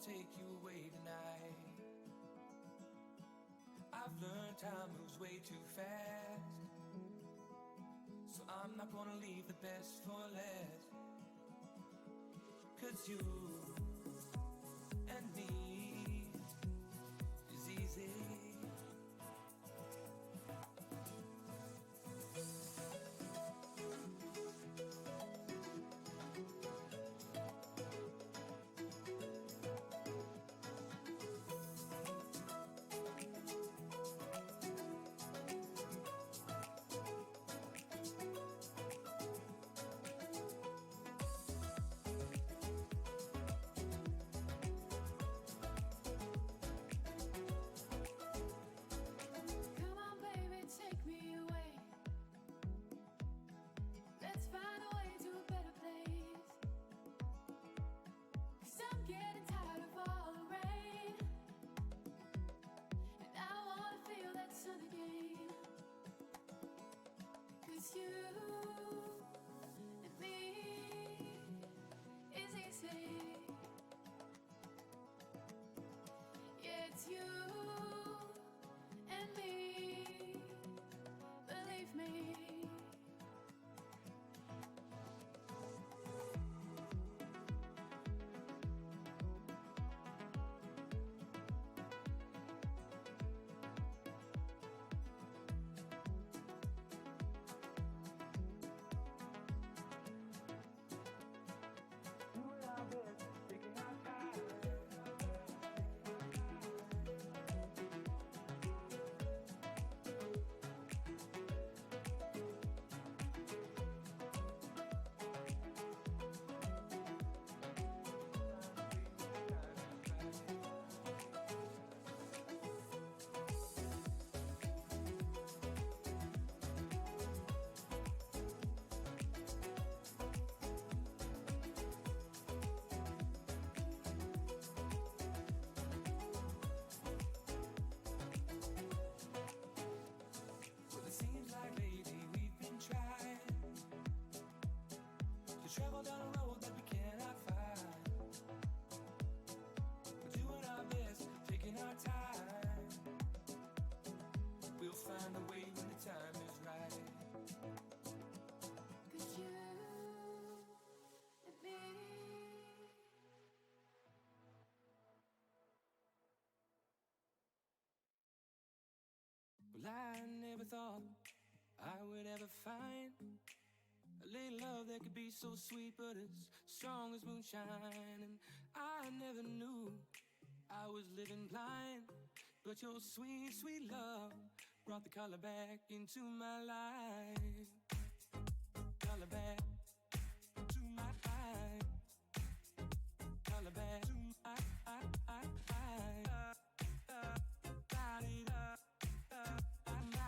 take you away tonight. I've learned time moves way too fast, so I'm not gonna leave the best for last. 'Cause you and me is easy. Well, I never thought I would ever find a little love that could be so sweet but as strong as moonshine. And I never knew I was living blind, but your sweet, sweet love brought the color back into my life. Color back to my eye. Color back to my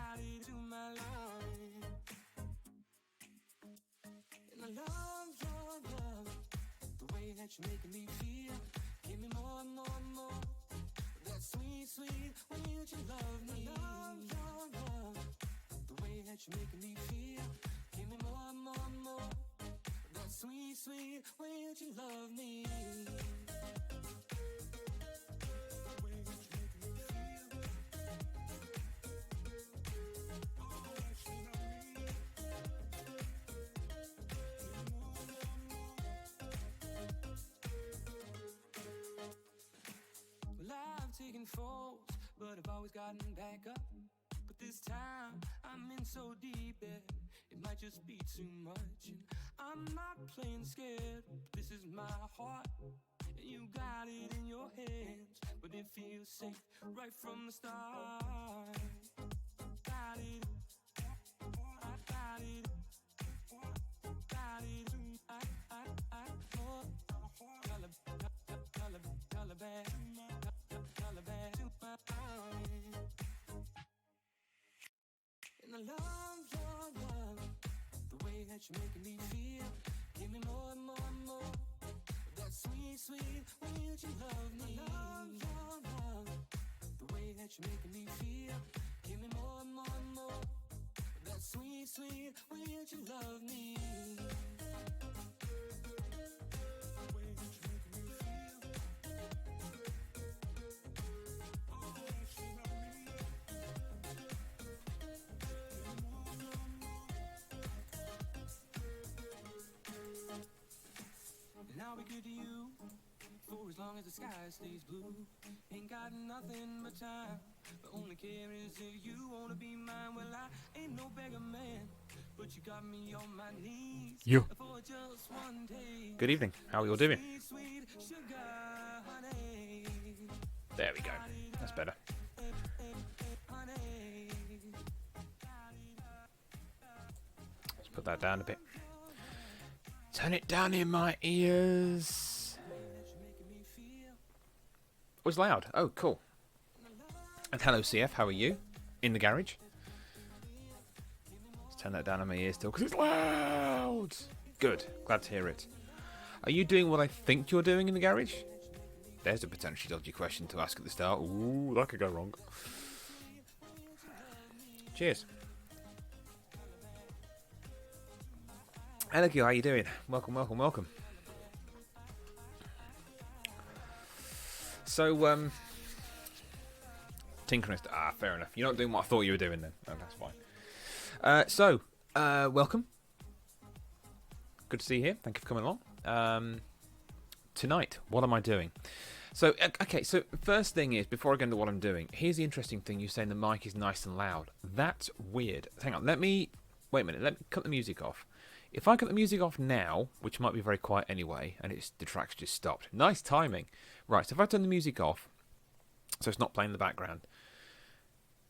body to my life. And I love your love, the way that you're making me feel. Give me more and more and more. That sweet, sweet way that you love me. I love your love, the way that you're making me feel. Give me more and more and more. That sweet, sweet way that you love me. Taking falls, but I've always gotten back up. But this time I'm in so deep that it might just be too much. And I'm not playing scared, but this is my heart, and you got it in your hands. But it feels safe right from the start. Got it, I got it, got it. Color back, color back to my eyes. And I love your love, the way that you're making me feel. Give me more and more and more. That sweet, sweet way that you love me. I love your love, the way that you're making me feel. Give me more and more and more. That sweet, sweet way that you love me. The way that you're making me feel. the sky stays blue. Ain't got nothing but time. The only care is if you wanna be mine. Well, I ain't no beggar man, but you got me on my knees. You. For just one day. Good evening. How are you all doing? Sweet, sweet sugar honey. There we go. That's better. Let's put that down a bit. Turn it down in my ears. Oh, it's loud. Oh, cool. And hello, CF. How are you? In the garage. Let's turn that down in my ears still because it's loud. Good. Glad to hear it. Are you doing what I think you're doing in the garage? There's a potentially dodgy question to ask at the start. Ooh, that could go wrong. Cheers. Hello, how are you doing? Welcome, welcome, welcome. So, Tinkerist. Ah, fair enough. You're not doing what I thought you were doing then. Oh, that's fine. Welcome. Good to see you here. Thank you for coming along. Tonight, what am I doing? So, okay, so first thing is, before I go into what I'm doing, here's the interesting thing. You're saying the mic is nice and loud. That's weird. Hang on, wait a minute, let me cut the music off. If I cut the music off now, which might be very quiet anyway, and the track's just stopped. Nice timing. Right, so if I turn the music off, so it's not playing in the background.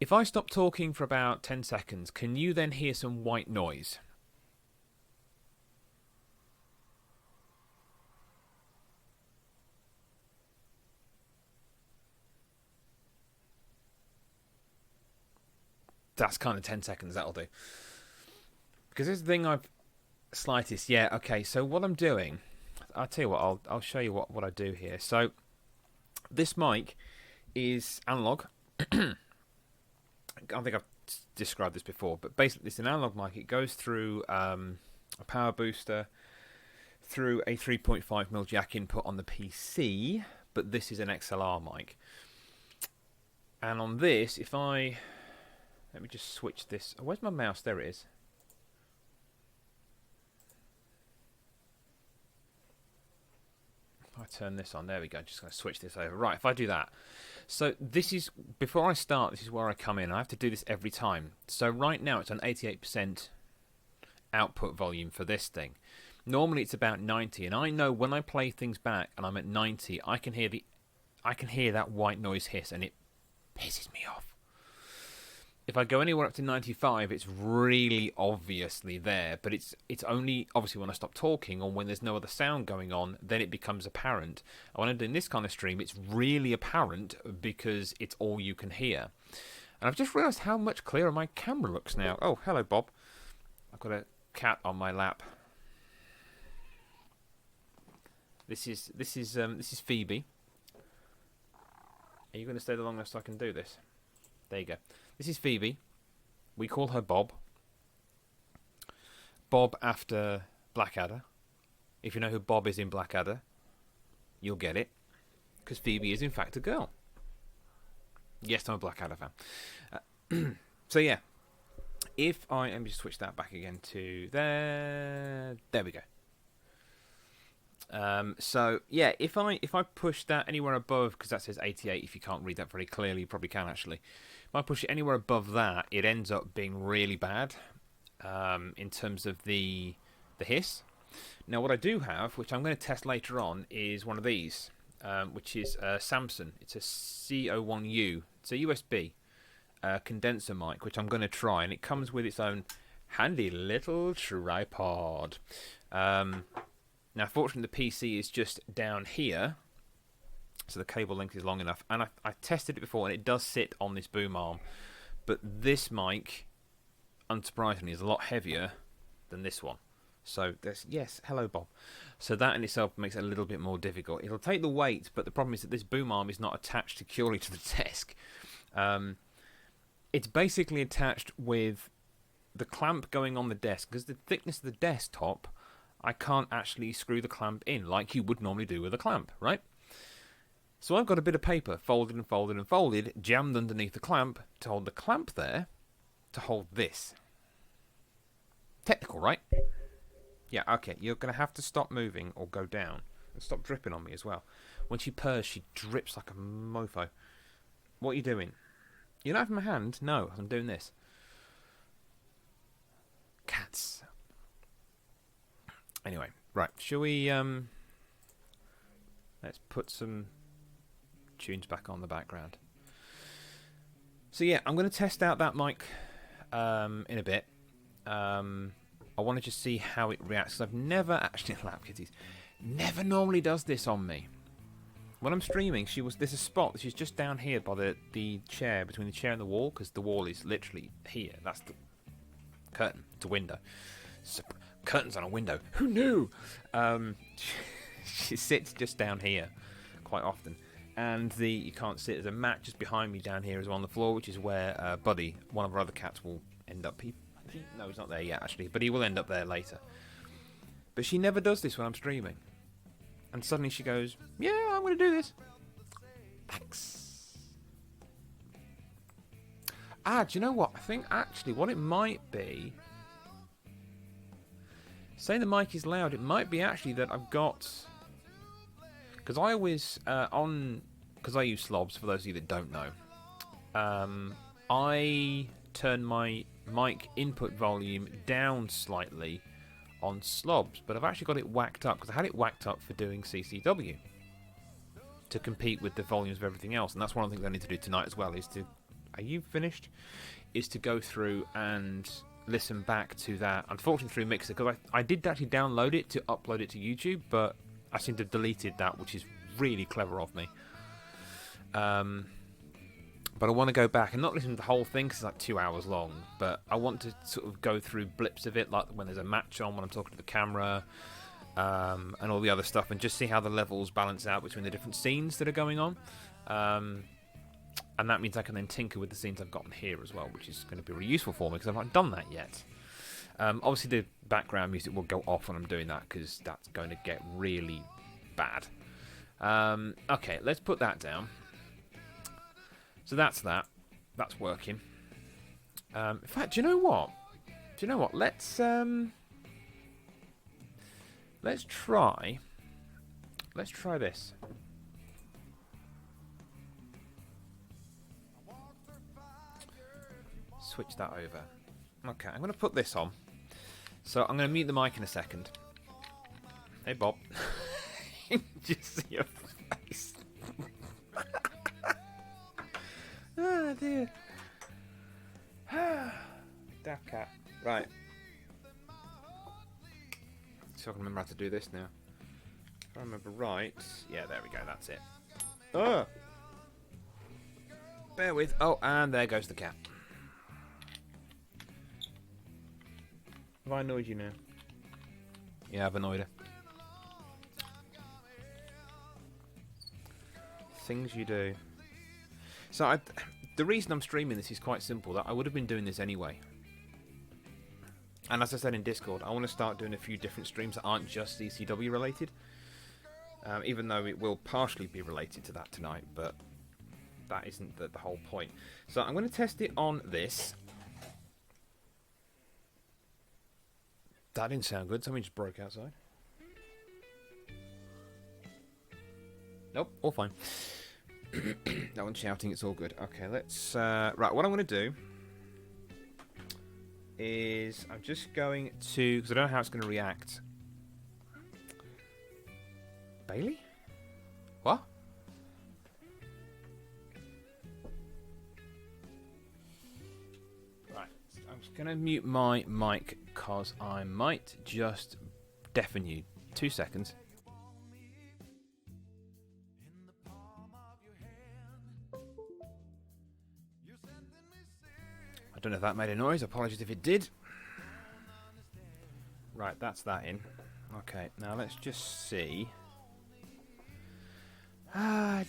If I stop talking for about 10 seconds, can you then hear some white noise? That's kind of 10 seconds, that'll do. Because this is the thing slightest, yeah, okay, so what I'm doing, I'll tell you what, I'll show you what I do here. So, this mic is analog. I think I've described this before, but basically it's an analog mic. It goes through a power booster, through a 3.5mm jack input on the PC, but this is an XLR mic. And on this, let me just switch this. Oh, where's my mouse? There it is. If I turn this on, there we go. Just going to switch this over. Right, if I do that. So this is, before I start, this is where I come in. I have to do this every time. So right now it's on 88% output volume for this thing. Normally it's about 90, and I know when I play things back and I'm at 90, I can hear that white noise hiss, and it pisses me off. If I go anywhere up to 95, it's really obviously there, but it's only obviously when I stop talking or when there's no other sound going on, then it becomes apparent. And when I'm doing this kind of stream, it's really apparent because it's all you can hear. And I've just realised how much clearer my camera looks now. Oh, hello, Bob. I've got a cat on my lap. This is Phoebe. Are you going to stay the longest so I can do this? There you go. This is Phoebe. We call her Bob. Bob after Blackadder. If you know who Bob is in Blackadder, you'll get it. Because Phoebe is in fact a girl. Yes, I'm a Blackadder fan. So yeah. Let me just switch that back again to there. There we go. So yeah, if I push that anywhere above, because that says 88, if you can't read that very clearly, you probably can actually. If I push it anywhere above that, it ends up being really bad in terms of the hiss. Now what I do have, which I'm going to test later on, is one of these, which is Samson. It's a C01U. It's a USB condenser mic, which I'm going to try, and it comes with its own handy little tripod. Now, fortunately, the PC is just down here, so the cable length is long enough. And I tested it before, and it does sit on this boom arm. But this mic, unsurprisingly, is a lot heavier than this one. So, yes, hello, Bob. So that in itself makes it a little bit more difficult. It'll take the weight, but the problem is that this boom arm is not attached securely to the desk. It's basically attached with the clamp going on the desk, because the thickness of the desktop, I can't actually screw the clamp in like you would normally do with a clamp, right? So I've got a bit of paper folded and folded and folded, jammed underneath the clamp to hold the clamp there, to hold this. Technical, right? Yeah, okay, you're going to have to stop moving or go down. Stop dripping on me as well. When she purrs, she drips like a mofo. What are you doing? You don't have my hand? No, I'm doing this. Cats. Anyway, right. Shall we, let's put some tunes back on the background. So yeah, I'm going to test out that mic in a bit. I want to just see how it reacts, because I've never actually... Lap kitties. Never normally does this on me. When I'm streaming, there's a spot, she's just down here by the chair, between the chair and the wall, because the wall is literally here. That's the curtain. It's a window. So, curtains on a window. Who knew? She sits just down here quite often. And you can't see it. There's a mat just behind me down here as well on the floor, which is where Buddy, one of our other cats, will end up. No, he's not there yet, actually, but he will end up there later. But she never does this when I'm streaming. And suddenly she goes, yeah, I'm going to do this. Thanks. Do you know what? I think actually what it might be... Saying the mic is loud, it might be actually that I've got... Because I always, because I use slobs, for those of you that don't know, I turn my mic input volume down slightly on slobs, but I've actually got it whacked up, because I had it whacked up for doing CCW, to compete with the volumes of everything else, and that's one of the things I need to do tonight as well, is to, are you finished? Is to go through and listen back to that, unfortunately through Mixer, because I did actually download it to upload it to YouTube, but I seem to have deleted that, which is really clever of me. But I want to go back and not listen to the whole thing, because it's like 2 hours long, but I want to sort of go through blips of it, like when there's a match on, when I'm talking to the camera, and all the other stuff, and just see how the levels balance out between the different scenes that are going on. And that means I can then tinker with the scenes I've gotten here as well, which is going to be really useful for me, because I've not done that yet. Obviously the background music will go off when I'm doing that, because that's going to get really bad. Okay, let's put that down. So that's that. That's working. In fact, do you know what? Let's try this. Switch that over. Okay, I'm going to put this on. So I'm going to mute the mic in a second. Hey, Bob. Just see your face. Oh, dear. Daft cat. Right. So I can remember how to do this now. If I remember right. Yeah, there we go. That's it. Oh! Bear with. Oh, and there goes the cat. Have I annoyed you now? Yeah, I've annoyed her. Things you do. So the reason I'm streaming this is quite simple. That I would have been doing this anyway. And as I said in Discord, I want to start doing a few different streams that aren't just CCW related. Even though it will partially be related to that tonight, but that isn't the whole point. So I'm going to test it on this. That didn't sound good. Something just broke outside. Nope, all fine. No one's shouting, it's all good. Okay, let's... right, what I'm going to do is I'm just going to... Because I don't know how it's going to react. Bailey? What? Right, I'm just going to mute my mic because I might just deafen you. 2 seconds. I don't know if that made a noise. Apologies if it did. Right, that's that in. Okay, now let's just see. Right.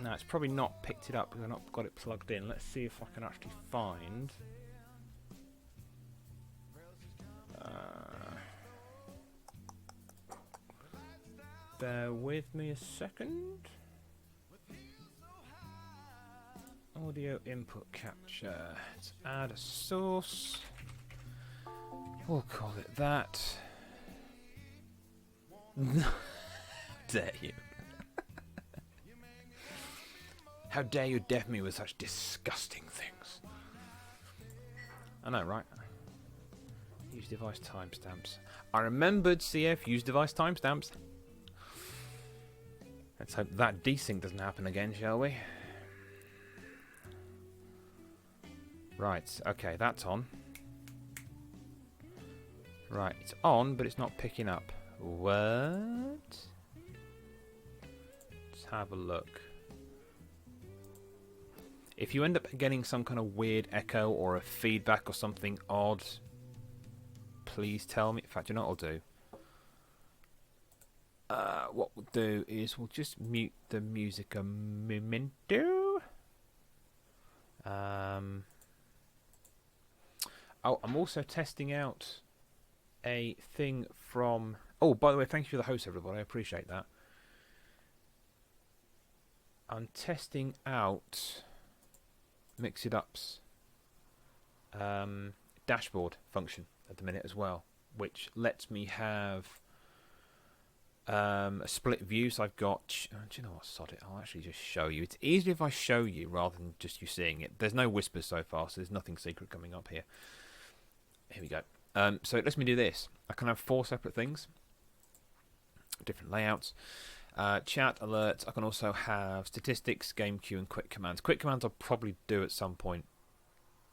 Now it's probably not picked it up because I've not got it plugged in. Let's see if I can actually find. Bear with me a second. Audio input capture. Let's add a source. We'll call it that. Dare you? How dare you deafen me with such disgusting things? I know, right? Use device timestamps. I remembered, CF, use device timestamps. Let's hope that desync doesn't happen again, shall we? Right, okay, that's on. Right, it's on, but it's not picking up. What? Let's have a look. If you end up getting some kind of weird echo or a feedback or something odd, please tell me. In fact, you know what I'll do? What we'll do is we'll just mute the music a momento. Oh, I'm also testing out a thing from... Oh, by the way, thank you for the host, everybody. I appreciate that. I'm testing out Mix It Up's dashboard function at the minute as well, which lets me have a split view. So I've got... do you know what? Sod it. I'll actually just show you. It's easier if I show you rather than just you seeing it. There's no whispers so far, so there's nothing secret coming up here. Here we go. So it lets me do this. I can have 4 separate things, different layouts. Chat, alerts. I can also have statistics, game queue, and quick commands. Quick commands I'll probably do at some point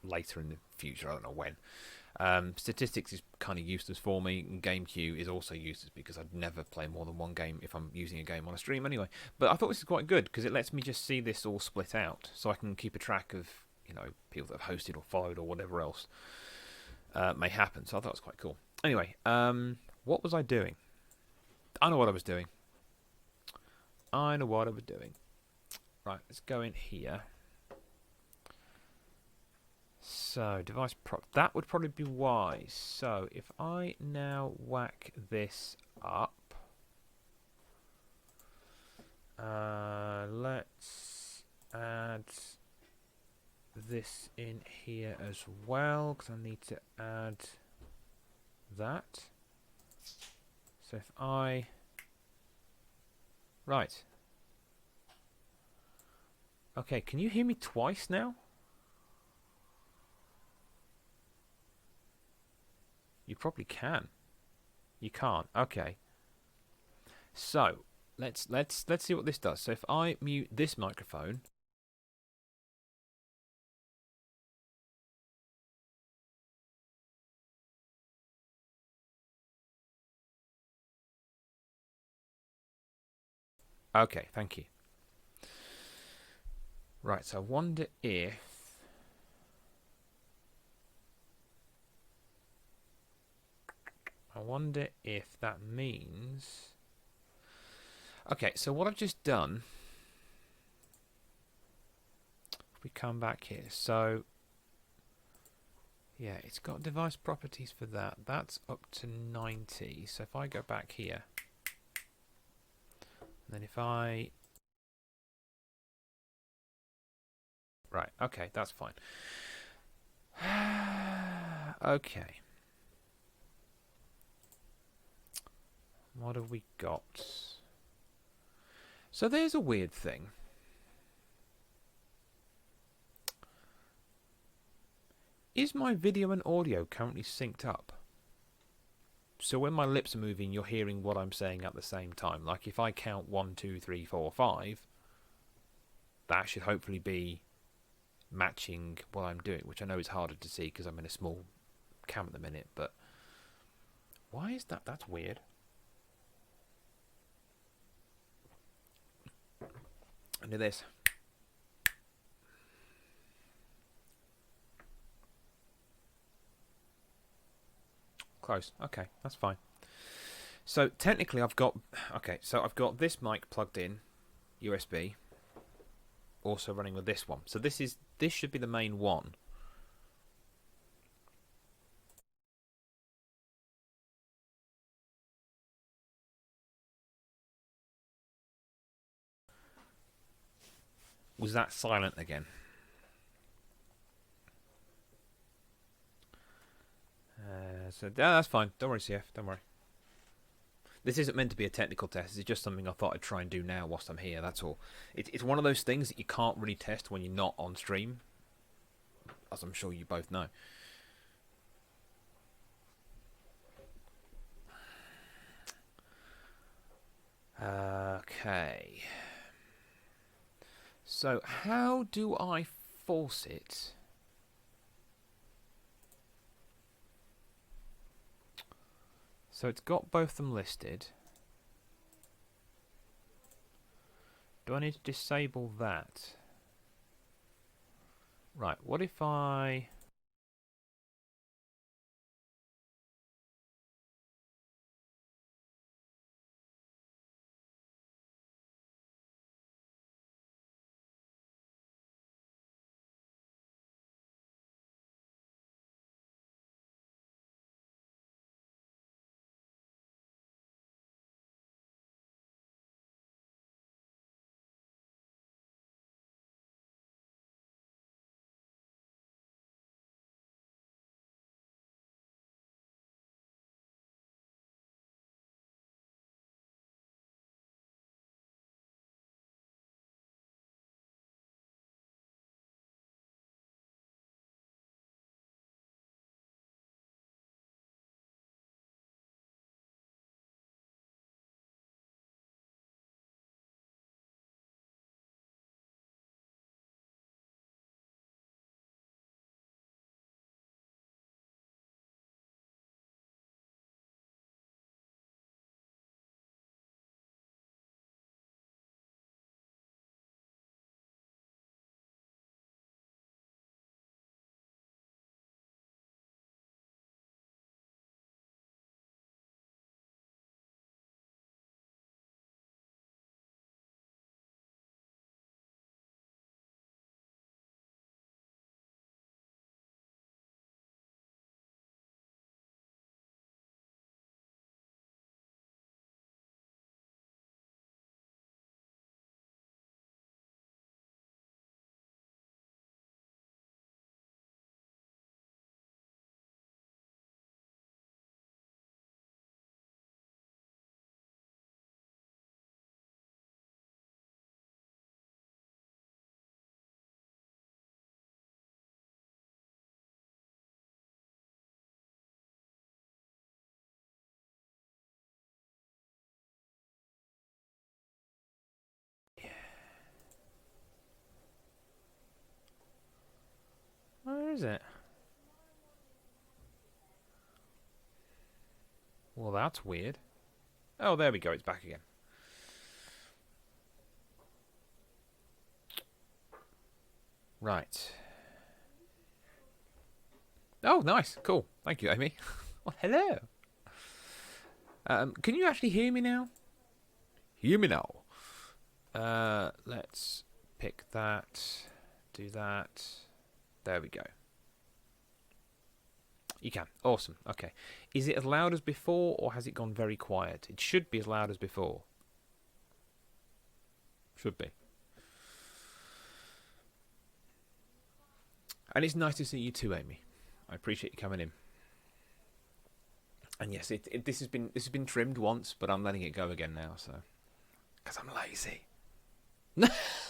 later in the future. I don't know when. Statistics is kind of useless for me, and game queue is also useless because I'd never play more than one game if I'm using a game on a stream anyway. But I thought this is quite good because it lets me just see this all split out, so I can keep a track of, you know, people that have hosted or followed or whatever else may happen. So I thought it was quite cool. Anyway, what was I doing? I know what I was doing. Right, let's go in here. So, device prop. That would probably be wise. So, if I now whack this up. Let's add this in here as well, because I need to add that. So, if I... Right. Okay, can you hear me twice now? You probably can. You can't. Okay. So, let's see what this does. So if I mute this microphone, okay, thank you. Right, so I wonder if... that means... Okay, so what I've just done... If we come back here, so... Yeah, it's got device properties for that. That's up to 90. So if I go back here... Then if I... Right, okay, that's fine. Okay. What have we got? So there's a weird thing. Is my video and audio currently synced up? So when my lips are moving, you're hearing what I'm saying at the same time. Like if I count 1, 2, 3, 4, 5, that should hopefully be matching what I'm doing, which I know is harder to see because I'm in a small cam at the minute, but why is that? That's weird. And do this. Close. Okay, that's fine. So technically I've got... Okay, so I've got this mic plugged in, USB, also running with this one. So this should be the main one. Was that silent again? So that's fine. Don't worry, CF. Don't worry. This isn't meant to be a technical test. It's just something I thought I'd try and do now whilst I'm here. That's all. It's one of those things that you can't really test when you're not on stream, as I'm sure you both know. Okay. So how do I force it? So it's got both them listed. Do I need to disable that? Right, what if I... Where is it? Well, that's weird. Oh, there we go. It's back again. Right. Oh, nice. Cool. Thank you, Amy. Well, hello. Can you actually hear me now? Hear me now. Let's pick that. Do that. There we go. You can. Awesome. Okay. Is it as loud as before, or has it gone very quiet? It should be as loud as before. Should be. And it's nice to see you too, Amy. I appreciate you coming in. And yes, this has been trimmed once, but I'm letting it go again now, so because I'm lazy.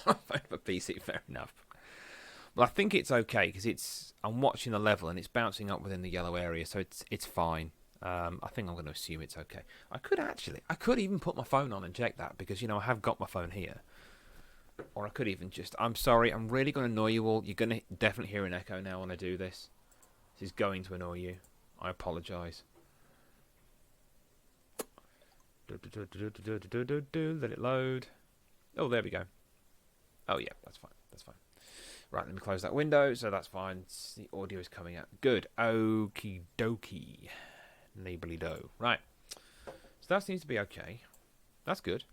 For PC, fair enough. But I think it's okay because I'm watching the level and it's bouncing up within the yellow area, so it's fine. I think I'm going to assume it's okay. I could even put my phone on and check that because I have got my phone here. Or I could even just... I'm sorry, I'm really going to annoy you all. You're going to definitely hear an echo now when I do this. This is going to annoy you. I apologise. Let it load. Oh, there we go. Oh, yeah, that's fine. That's fine. Right, let me close that window. So that's fine. The audio is coming out. Good. Okie dokie. Neighbourly dough. Right. So that seems to be okay. That's good.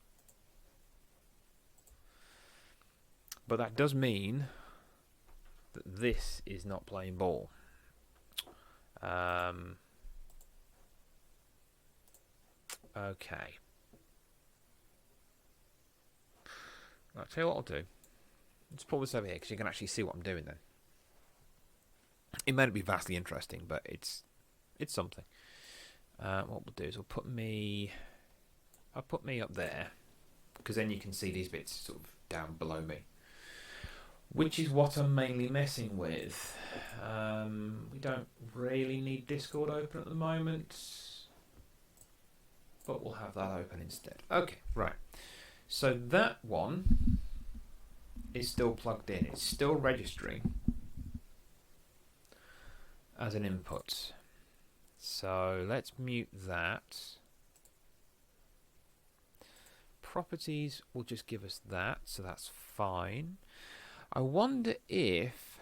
But that does mean that this is not playing ball. Okay. I'll tell you what I'll do. Let's pull this over here because you can actually see what I'm doing then. It may not be vastly interesting, but it's something. What we'll do is we'll put me I'll put me up there, because then you can see these bits sort of down below me, which is what I'm mainly messing with. We don't really need Discord open at the moment, but we'll have that open instead. Okay, right. So that one is still plugged in. It's still registering as an input. So let's mute that. Properties will just give us that, so that's fine. I wonder if...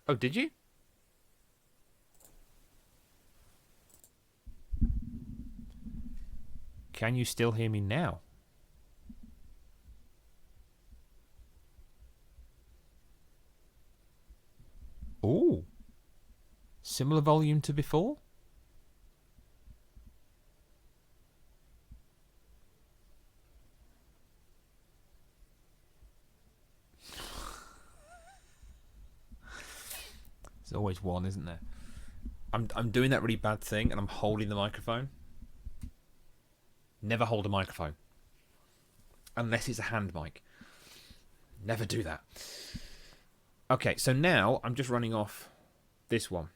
Oh, did you? Can you still hear me now? Oh, similar volume to before? There's always one, isn't there? I'm doing that really bad thing, and I'm holding the microphone. Never hold a microphone. Unless it's a hand mic. Never do that. Okay, so now I'm just running off this one.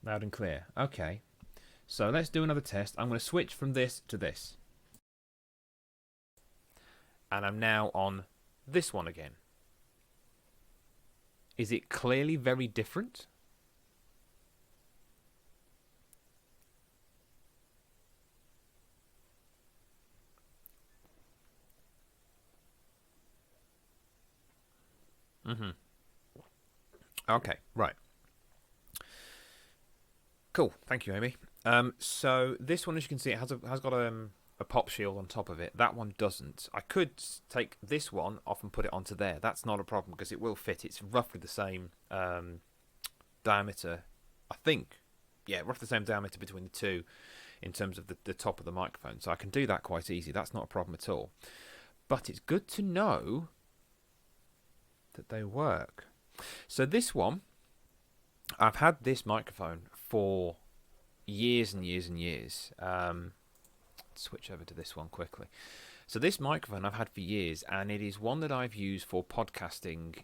Loud and clear. Okay. So let's do another test. I'm going to switch from this to this. And I'm now on this one again. Is it clearly very different? Okay, right. Cool. Thank you, Amy. So this one, as you can see, it has got a pop shield on top of it. That one doesn't. I could take this one off and put it onto there. That's not a problem because it will fit. It's roughly the same diameter, I think. Yeah, roughly the same diameter between the two in terms of the top of the microphone. So I can do that quite easy. That's not a problem at all. But it's good to know that they work. So this one, I've had this microphone for years and years and years. Switch over to this one quickly. So this microphone I've had for years, and it is one that I've used for podcasting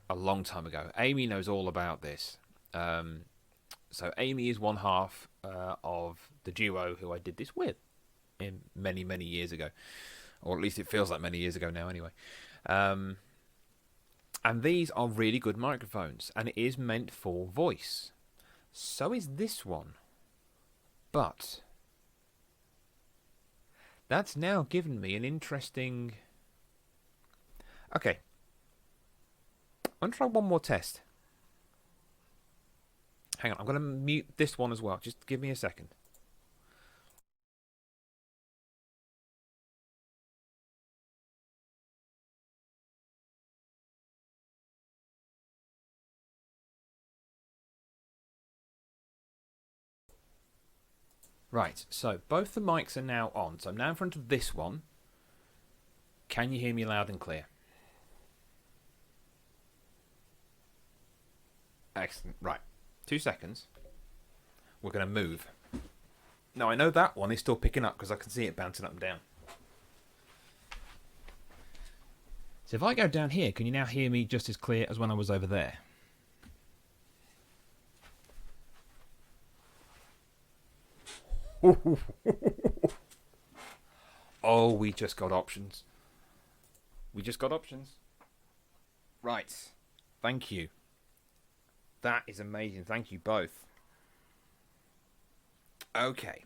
a long time ago. Amy knows all about this. So Amy is one half of the duo who I did this with in many, many years ago. Or at least it feels like many years ago now anyway. And these are really good microphones, and it is meant for voice. So is this one. But that's now given me an interesting... Okay. I'm going to try one more test. Hang on, I'm going to mute this one as well. Just give me a second. Right, so both the mics are now on. So I'm now in front of this one. Can you hear me loud and clear? Excellent. Right, 2 seconds. We're going to move. Now I know that one is still picking up because I can see it bouncing up and down. So if I go down here, can you now hear me just as clear as when I was over there? Oh, we just got options. We just got options. Right. Thank you. That is amazing. Thank you both. Okay.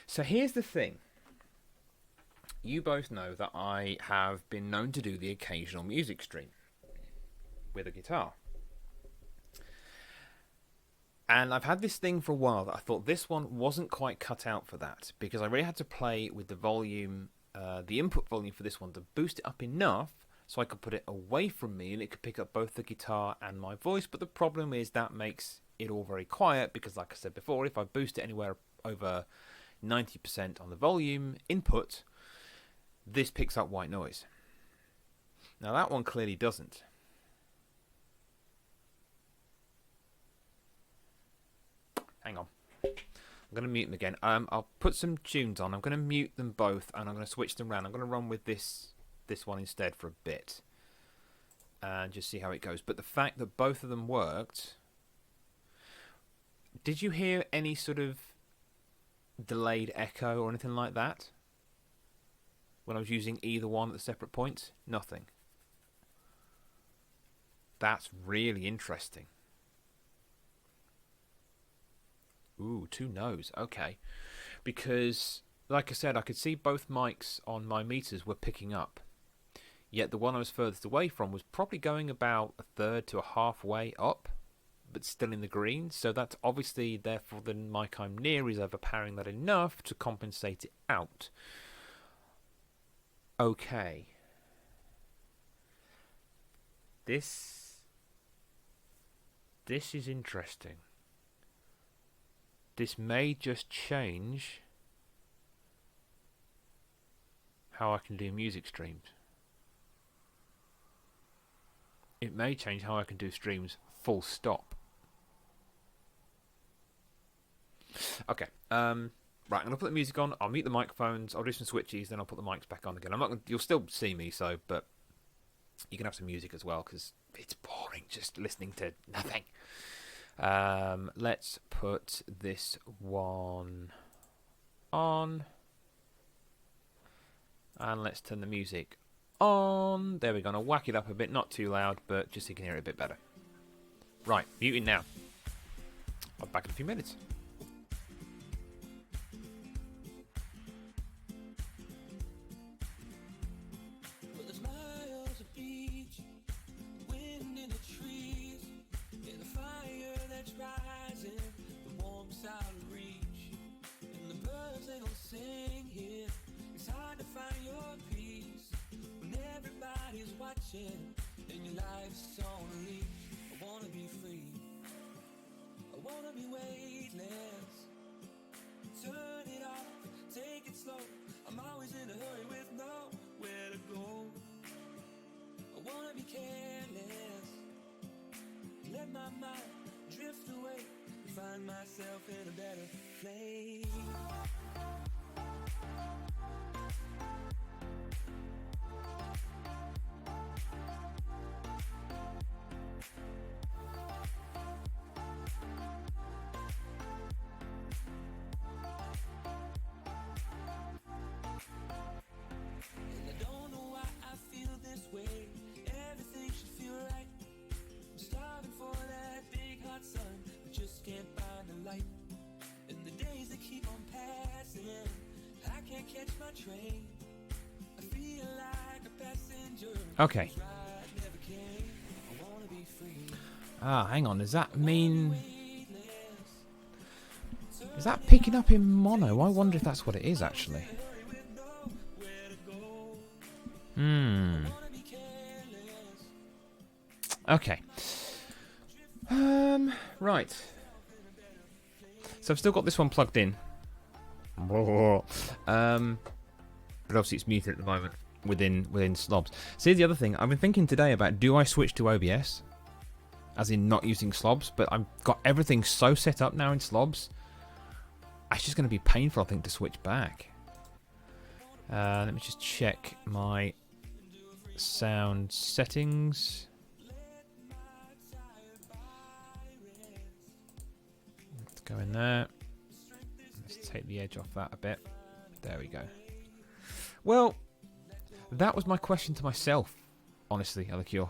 So here's the thing. You both know that I have been known to do the occasional music stream with a guitar. And I've had this thing for a while that I thought this one wasn't quite cut out for that, because I really had to play with the volume, the input volume for this one to boost it up enough so I could put it away from me and it could pick up both the guitar and my voice. But the problem is that makes it all very quiet because, like I said before, if I boost it anywhere over 90% on the volume input, this picks up white noise. Now that one clearly doesn't. Hang on. I'm going to mute them again. I'll put some tunes on. I'm going to mute them both, and I'm going to switch them around. I'm going to run with this one instead for a bit, and just see how it goes. But the fact that both of them worked... Did you hear any sort of delayed echo or anything like that when I was using either one at the separate points? Nothing. That's really interesting. Ooh, 2 no's. Okay. Because, like I said, I could see both mics on my meters were picking up. Yet the one I was furthest away from was probably going about a third to a halfway up, but still in the green. So that's obviously, therefore, the mic I'm near is overpowering that enough to compensate it out. Okay. This is interesting. This may just change how I can do music streams. It may change how I can do streams full stop. Okay. Right, I'm going to put the music on. I'll mute the microphones. I'll do some switchies, then I'll put the mics back on again. I'm not gonna, you'll still see me, but you can have some music as well, because it's boring just listening to nothing. Let's put this one on. And let's turn the music on. There we go. I'll whack it up a bit. Not too loud, but just so you can hear it a bit better. Right, muting now. I'll be back in a few minutes. And your life's on a leash. I wanna be free. I wanna be weightless. Turn it off, take it slow. I'm always in a hurry with nowhere to go. I wanna be careless. Let my mind drift away. Find myself in a better place. Okay. Hang on. Does that mean... Is that picking up in mono? I wonder if that's what it is, actually. Okay. Right. So I've still got this one plugged in. But obviously it's muted at the moment within slobs. See, the other thing, I've been thinking today about, do I switch to OBS? As in not using slobs, but I've got everything so set up now in slobs. It's just going to be painful, I think, to switch back. Let me just check my sound settings. Let's go in there. Let's take the edge off that a bit. There we go. Well, that was my question to myself, honestly, Alicure.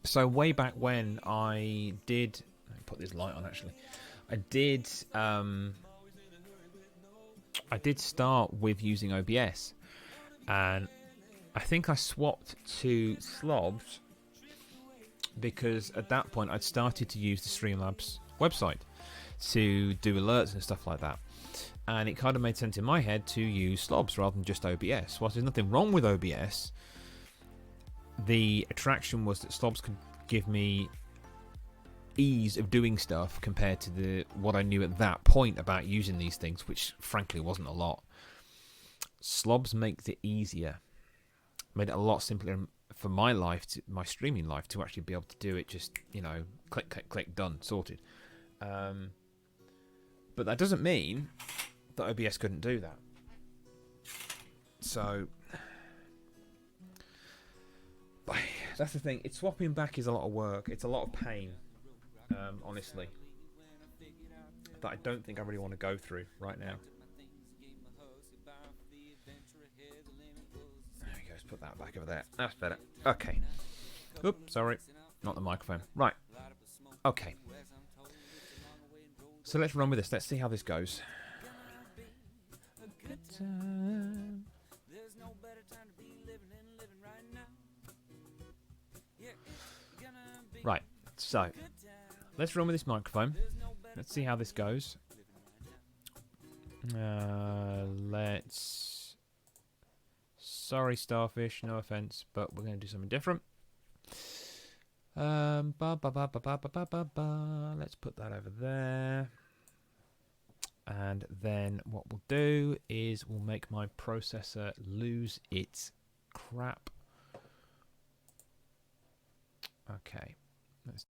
So way back when I did... Let me put this light on, actually. I did start with using OBS, and I think I swapped to slobs because at that point I'd started to use the Streamlabs website to do alerts and stuff like that, and it kind of made sense in my head to use slobs rather than just OBS. Whilst there's nothing wrong with OBS, the attraction was that slobs could give me ease of doing stuff compared to what I knew at that point about using these things, which frankly wasn't a lot. Slobs makes it easier, made it a lot simpler for my life, my streaming life, to actually be able to do it. Just, you know, click, click, click, done, sorted. But that doesn't mean that OBS couldn't do that. So that's the thing. Swapping back is a lot of work. It's a lot of pain, honestly, that I don't think I really want to go through right now. There we go. Let's put that back over there. That's better. Okay. Oops, sorry. Not the microphone. Right. Okay. So let's run with this. Let's see how this goes. Right, so let's run with this microphone. Let's see how this goes. Sorry, Starfish, no offense, but we're going to do something different. Let's put that over there. And then what we'll do is we'll make my processor lose its crap. Okay. Let's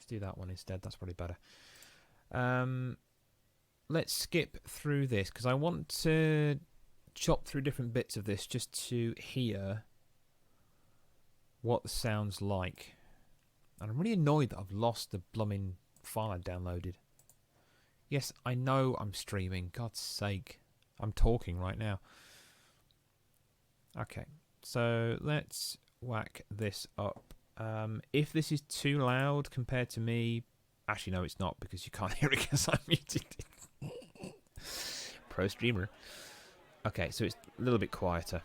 do that one instead. That's probably better. Let's skip through this because I want to chop through different bits of this just to hear what the sound's like. And I'm really annoyed that I've lost the blooming file I downloaded. Yes, I know I'm streaming. God's sake. I'm talking right now. Okay, so let's whack this up. If this is too loud compared to me, actually no, it's not because you can't hear it because I muted it. Pro streamer. Okay, so it's a little bit quieter.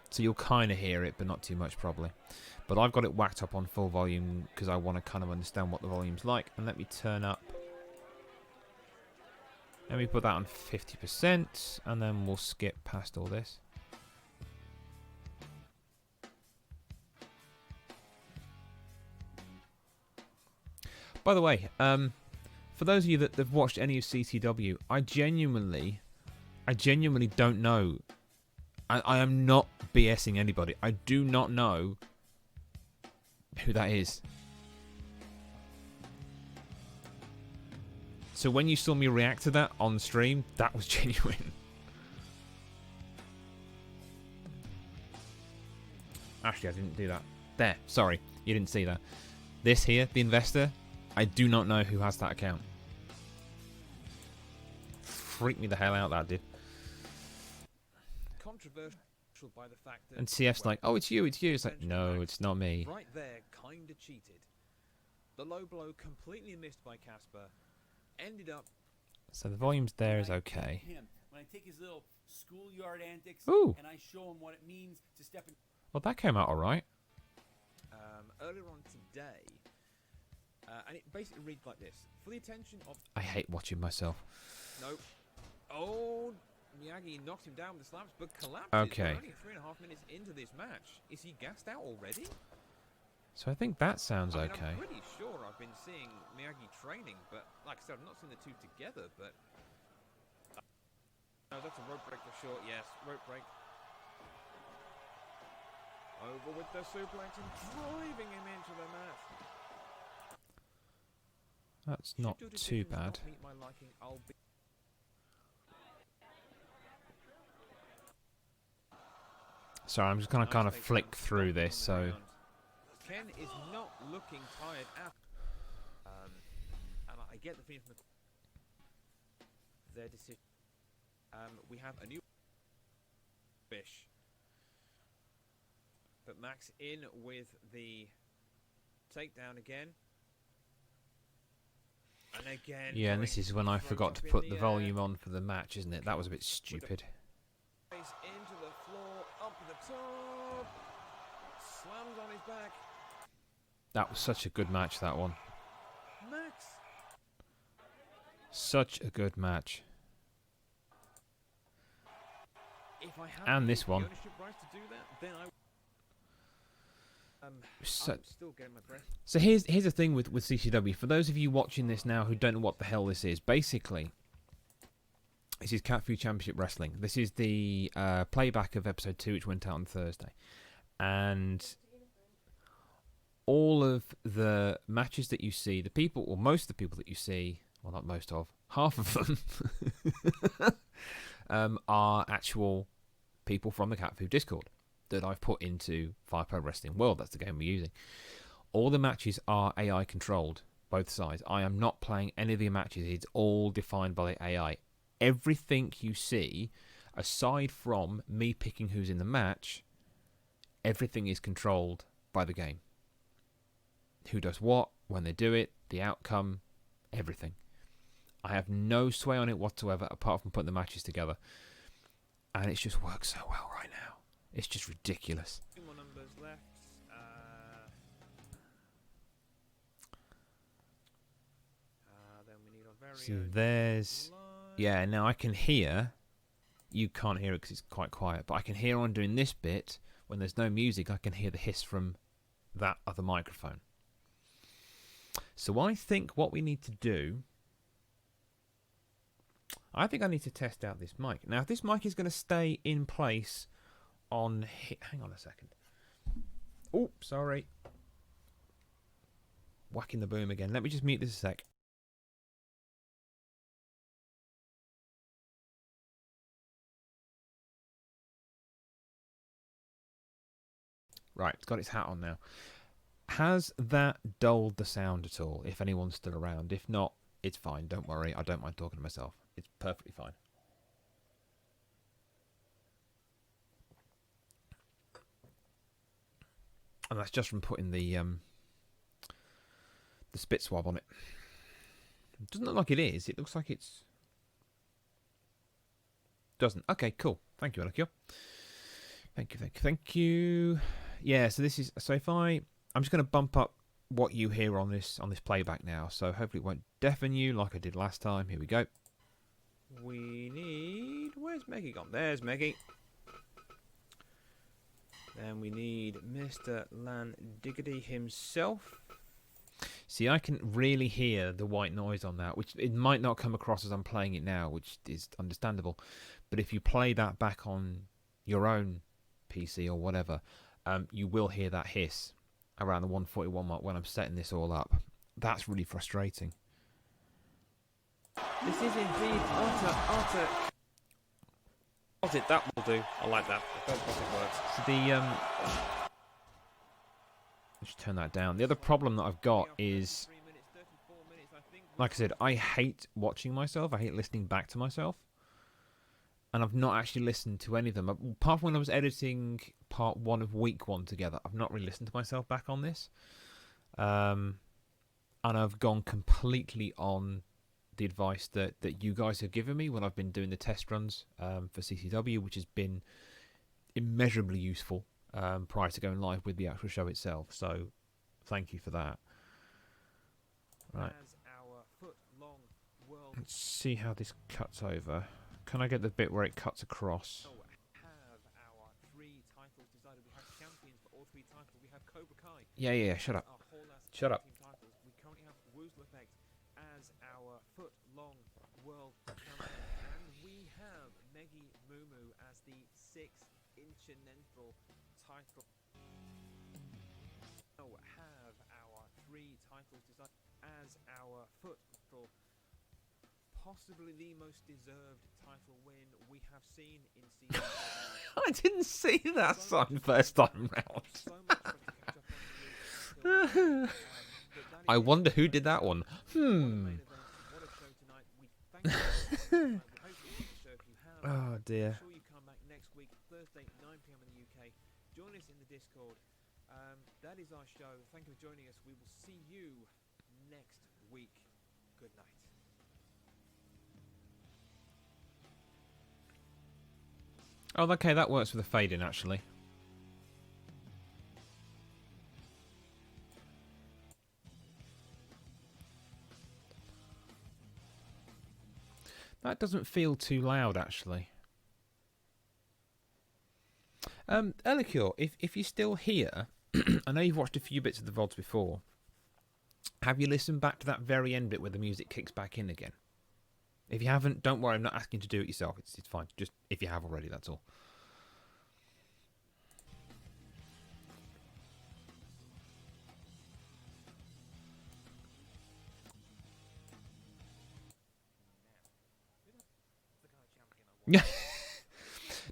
So you'll kind of hear it, but not too much probably. But I've got it whacked up on full volume because I want to kind of understand what the volume's like. And let me turn up. Let me put that on 50%, and then we'll skip past all this. By the way, for those of you that have watched any of CTW, I genuinely don't know. I am not BSing anybody. I do not know who that is. So when you saw me react to that on stream, that was genuine. Actually, I didn't do that. There, sorry, you didn't see that. This here, the investor, I do not know who has that account. Freaked me the hell out, that did. Controversial by the fact that And CF's like, oh, it's you, it's you. It's like, no, it's not me. right there, kinda cheated. The low blow completely missed by Casper. Ended up. So the volume's there is okay. When I take his little schoolyard antics Ooh. and I show him what it means to step in. Well, that came out all right. Earlier on today, and it basically reads like this: for the attention of. I hate watching myself. Nope. Oh, Miyagi knocks him down with the slaps, but collapses. Okay. We're only 3.5 minutes into this match. Is he gassed out already? So I think that sounds I mean, okay. I'm pretty sure I've been seeing Miyagi training, but like I said, I've not seen the two together. But no, that's a rope break for sure. Yes, rope break. Over with the suplex and driving him into the mat. That's not too bad. Sorry, I'm just gonna kind of flick through this. So Ken is not looking tired at. And I get the feeling from their decision. We have a new fish. But Max in with the takedown again. And again. yeah, and this is when I forgot to put the volume on for the match, isn't it? That was a bit stupid. Into the floor, up to the top. Slams on his back. That was such a good match, that one. Max. Such a good match. if I have And the this one. ownership rights to do that, then So, I'm still getting my breath. so here's the thing with CCW. For those of you watching this now who don't know what the hell this is, basically, this is Cat Food Championship Wrestling. This is the playback of episode 2, which went out on Thursday. And all of the matches that you see, the people, or most of the people that you see, well, not most of, half of them, are actual people from the Cat Food Discord that I've put into Fire Pro Wrestling World. That's the game we're using. All the matches are AI controlled, both sides. I am not playing any of the matches. It's all defined by the AI. Everything you see, aside from me picking who's in the match, everything is controlled by the game. Who does what, when they do it, the outcome, everything. I have no sway on it whatsoever, apart from putting the matches together. And it's just worked so well right now. It's just ridiculous. 2 more numbers left. Then we need a very See, there's... Yeah, now I can hear... You can't hear it because it's quite quiet, but I can hear on doing this bit, when there's no music, I can hear the hiss from that other microphone. So I think what we need to do... I think I need to test out this mic. Now, if this mic is going to stay in place on... Hang on a second. Oh, sorry. Whacking the boom again. Let me just mute this a sec. Right, it's got its hat on now. Has that dulled the sound at all, if anyone's still around? If not, it's fine. Don't worry. I don't mind talking to myself. It's perfectly fine. And that's just from putting the spit swab on it. It doesn't look like it is. It looks like it's... Doesn't. Okay, cool. Thank you, Alakio. Thank you, thank you, thank you. Yeah, so this is... So if I'm just going to bump up what you hear on this playback now. So hopefully it won't deafen you like I did last time. Here we go. We need... Where's Meggie gone? There's Meggie. Then we need Mr. Landiggity himself. See, I can really hear the white noise on that, which it might not come across as I'm playing it now, which is understandable. But if you play that back on your own PC or whatever, you will hear that hiss around the 141 mark when I'm setting this all up. That's really frustrating. This is indeed utter. That will do. I like that. I don't think it works. So let's turn that down. The other problem that I've got is, like I said, I hate watching myself. I hate listening back to myself. And I've not actually listened to any of them. Apart from when I was editing part 1 of week 1 together, I've not really listened to myself back on this. And I've gone completely on the advice that you guys have given me when I've been doing the test runs for CCW, which has been immeasurably useful prior to going live with the actual show itself. So thank you for that. Right. Let's see how this cuts over. Can I get the bit where it cuts across? Yeah, shut up. Shut up. We currently have Woozle Effect as our foot-long world champion, and we have Meggie Mumu as the 6th Intercontinental title. We have our 3 titles as our football. Possibly the most deserved title win we have seen in season. I didn't see that sign first time round. I wonder who did that one. Oh dear. Make sure you come back next week, Thursday, 9 PM in the UK. Join us in the Discord. That is our show. Thank you for joining us. We will see you next week. Good night. Oh, okay, that works with the fade in actually. That doesn't feel too loud actually. Elicure, if you're still here, I know you've watched a few bits of the VODs before. Have you listened back to that very end bit where the music kicks back in again? If you haven't, don't worry, I'm not asking you to do it yourself. It's fine. Just if you have already, that's all. Yeah.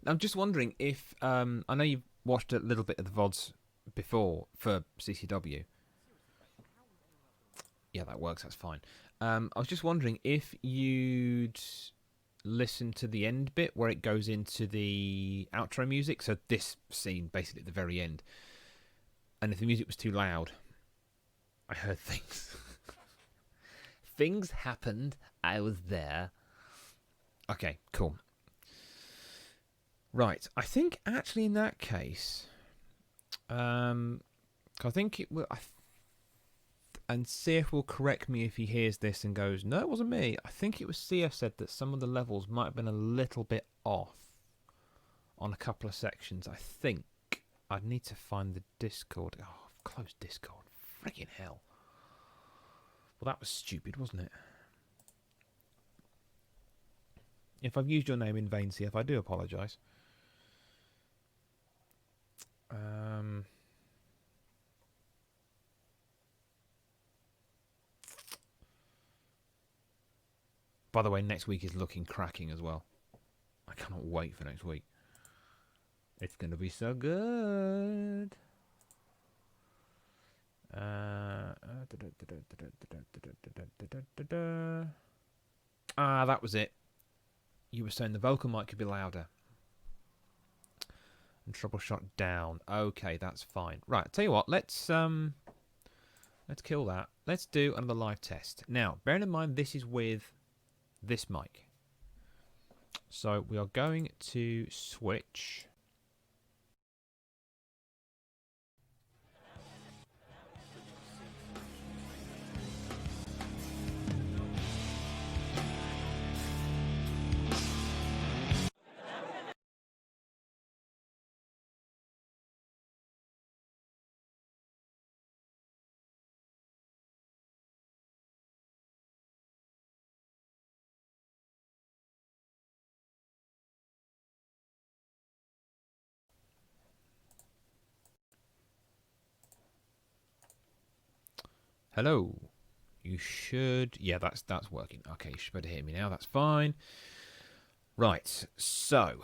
I'm just wondering if I know you've watched a little bit of the VODs before for CCW. Yeah, that works. That's fine. I was just wondering if you'd listen to the end bit where it goes into the outro music. So this scene, basically at the very end. And if the music was too loud, I heard things. Things happened. I was there. Okay, cool. Right, I think actually in that case, I think it will. And CF will correct me if he hears this and goes, "No, it wasn't me." I think it was CF said that some of the levels might have been a little bit off on a couple of sections. I think I'd need to find the Discord. Oh, I've closed Discord. Freaking hell! Well, that was stupid, wasn't it? If I've used your name in vain, CF, I do apologise. By the way, next week is looking cracking as well. I cannot wait for next week. It's going to be so good. That was it. You were saying the vocal mic could be louder. And troubleshot down. Okay, that's fine. Right, I'll tell you what, let's kill that. Let's do another live test. Now, bearing in mind this is with this mic. So we are going to switch. Hello. You should... Yeah, that's working. Okay, you should better hear me now. That's fine. Right, so...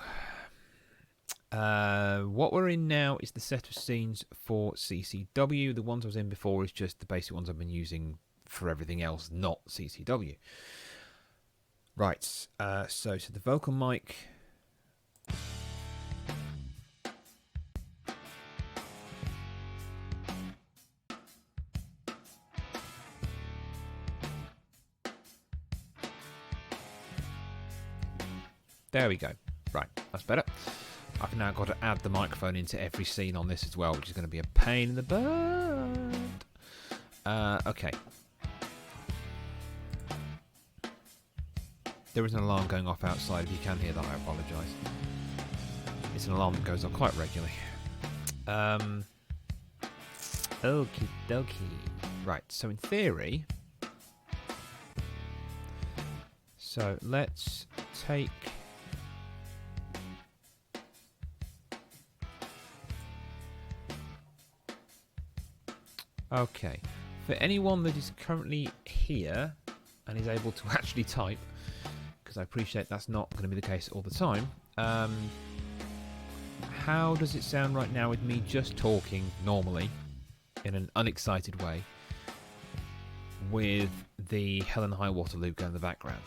what we're in now is the set of scenes for CCW. The ones I was in before is just the basic ones I've been using for everything else, not CCW. Right, so to the vocal mic... There we go. Right, that's better. I've now got to add the microphone into every scene on this as well, which is going to be a pain in the butt. Okay. There is an alarm going off outside. If you can hear that, I apologise. It's an alarm that goes off quite regularly. Okie dokie. Right, so in theory... So let's take... Okay, for anyone that is currently here and is able to actually type, because I appreciate that's not going to be the case all the time, how does it sound right now with me just talking normally, in an unexcited way, with the Hell and High Water loop going in the background?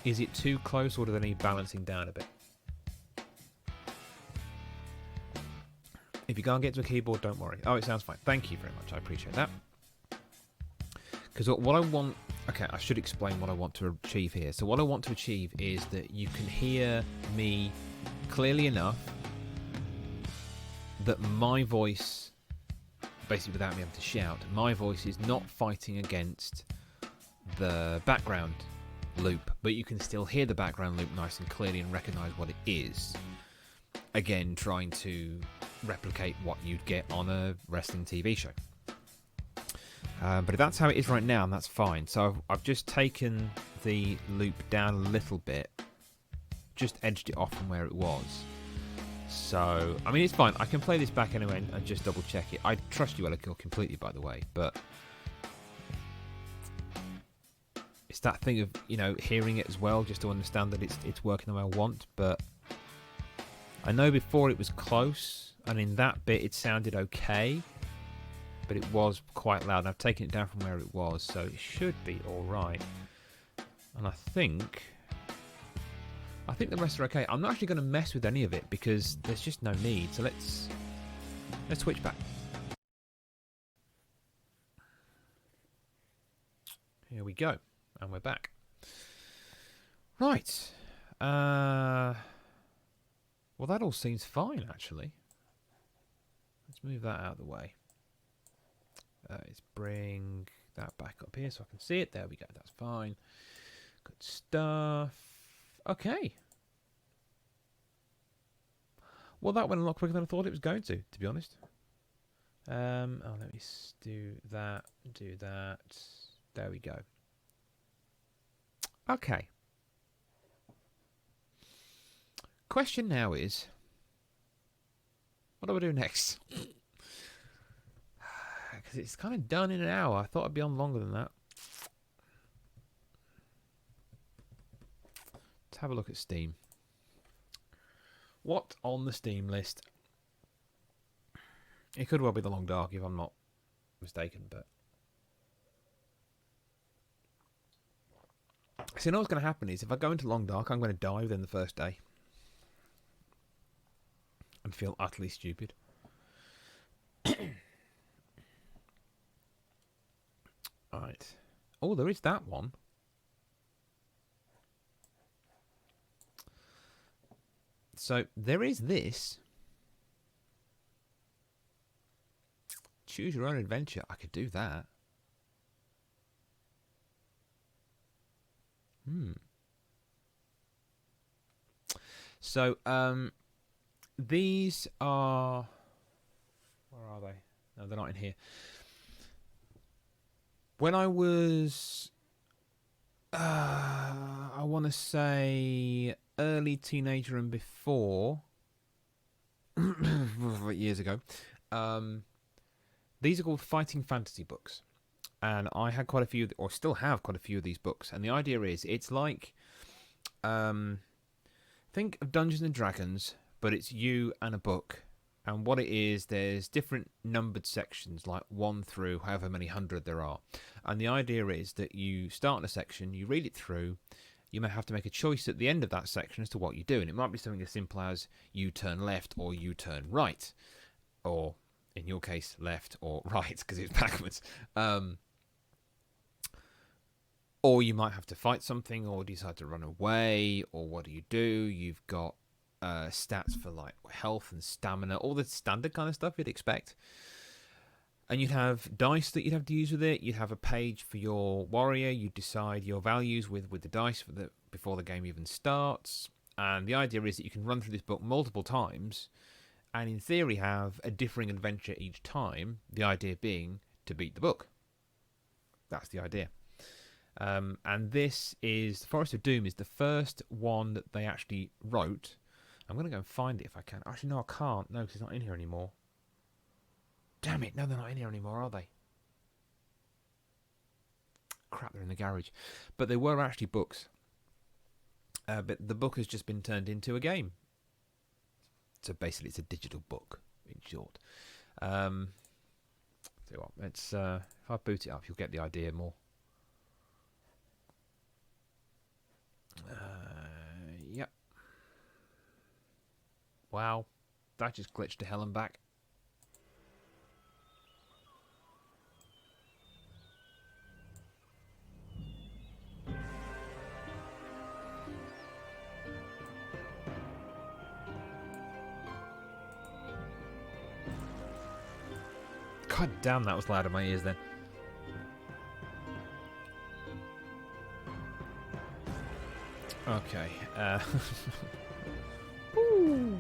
Is it too close, or do they need balancing down a bit? If you can't get to a keyboard, don't worry. Oh, it sounds fine. Thank you very much. I appreciate that. Because what I want... Okay, I should explain what I want to achieve here. So what I want to achieve is that you can hear me clearly enough that my voice, basically without me having to shout, my voice is not fighting against the background loop, but you can still hear the background loop nice and clearly and recognise what it is. Again, trying to replicate what you'd get on a wrestling TV show. But if that's how it is right now, and that's fine. So I've just taken the loop down a little bit, just edged it off from where it was. So, I mean, it's fine. I can play this back anyway and just double check it. I trust you, Ellikill, completely, by the way, but it's that thing of, you know, hearing it as well, just to understand that it's working the way I want. But I know before it was close, and in that bit it sounded okay, but it was quite loud. And I've taken it down from where it was, so it should be all right. And I think the rest are okay. I'm not actually going to mess with any of it because there's just no need. So let's switch back. Here we go, and we're back. Right. Well, that all seems fine actually. Let's move that out of the way. Let's bring that back up here so I can see it. There we go. That's fine. Good stuff. Okay. Well, that went a lot quicker than I thought it was going to be honest. Let me do that. There we go. Okay. Question now is, what do I do next? Because it's kind of done in an hour. I thought I'd be on longer than that. Let's have a look at Steam. What on the Steam list? It could well be The Long Dark if I'm not mistaken, but so you know what's going to happen is if I go into Long Dark, I'm going to die within the first day and feel utterly stupid. Right. Oh, there is that one. So there is this. Choose your own adventure. I could do that. So these are, where are they? No, they're not in here. When I was I want to say early teenager and before, years ago, these are called fighting fantasy books. And I had quite a few, or still have quite a few of these books. And the idea is, it's like, think of Dungeons and Dragons, but it's you and a book. And what it is, there's different numbered sections, like 1 through however many hundred there are. And the idea is that you start in a section, you read it through, you may have to make a choice at the end of that section as to what you do. And it might be something as simple as you turn left or you turn right. Or, in your case, left or right, because it's backwards. Or you might have to fight something, or decide to run away, or what do? You've got stats for like health and stamina, all the standard kind of stuff you'd expect. And you'd have dice that you'd have to use with it. You'd have a page for your warrior. You decide your values with the dice before the game even starts. And the idea is that you can run through this book multiple times, and in theory have a differing adventure each time. The idea being to beat the book. That's the idea. And this is the Forest of Doom is the first one that they actually wrote. I'm going to go and find it if I can. Actually, no, I can't. No, because it's not in here anymore. Damn it. No, they're not in here anymore, are they? Crap, they're in the garage. But they were actually books. But the book has just been turned into a game. So basically, it's a digital book, in short. So what? Let's, if I boot it up, you'll get the idea more. Yep. Wow, that just glitched to hell and back. God damn, that was loud in my ears then. Okay. Ooh.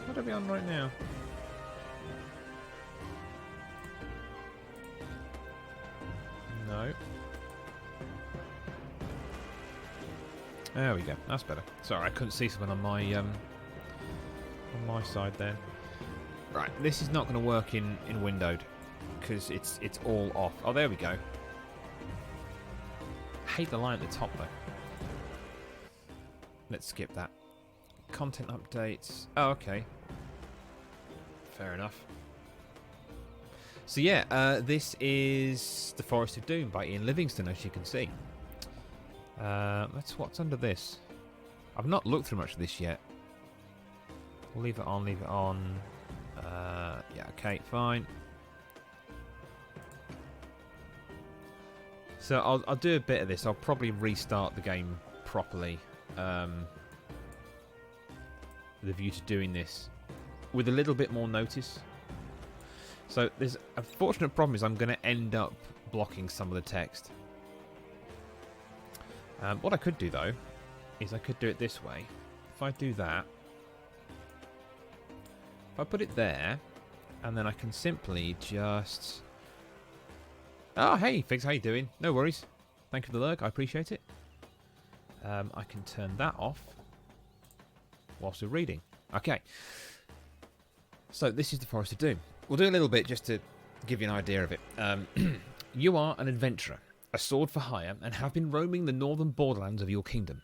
What are we on right now? No. There we go. That's better. Sorry, I couldn't see something on my side then. Right, this is not going to work in windowed because it's all off. Oh, there we go. I hate the line at the top though. Let's skip that. Content updates. Oh, okay. Fair enough. So yeah, this is The Forest of Doom by Ian Livingstone, as you can see. What's under this. I've not looked through much of this yet. We'll leave it on, leave it on. Yeah, okay, fine. So I'll do a bit of this. I'll probably restart the game properly. With a view to doing this with a little bit more notice. So there's a fortunate problem is I'm going to end up blocking some of the text. What I could do though is I could do it this way. If I do that, if I put it there, and then I can simply just... Oh, hey, Figs, how you doing? No worries. Thank you for the lurk, I appreciate it. I can turn that off whilst we're reading. Okay. So this is The Forest of Doom. We'll do a little bit just to give you an idea of it. You are an adventurer, a sword for hire, and have been roaming the northern borderlands of your kingdom.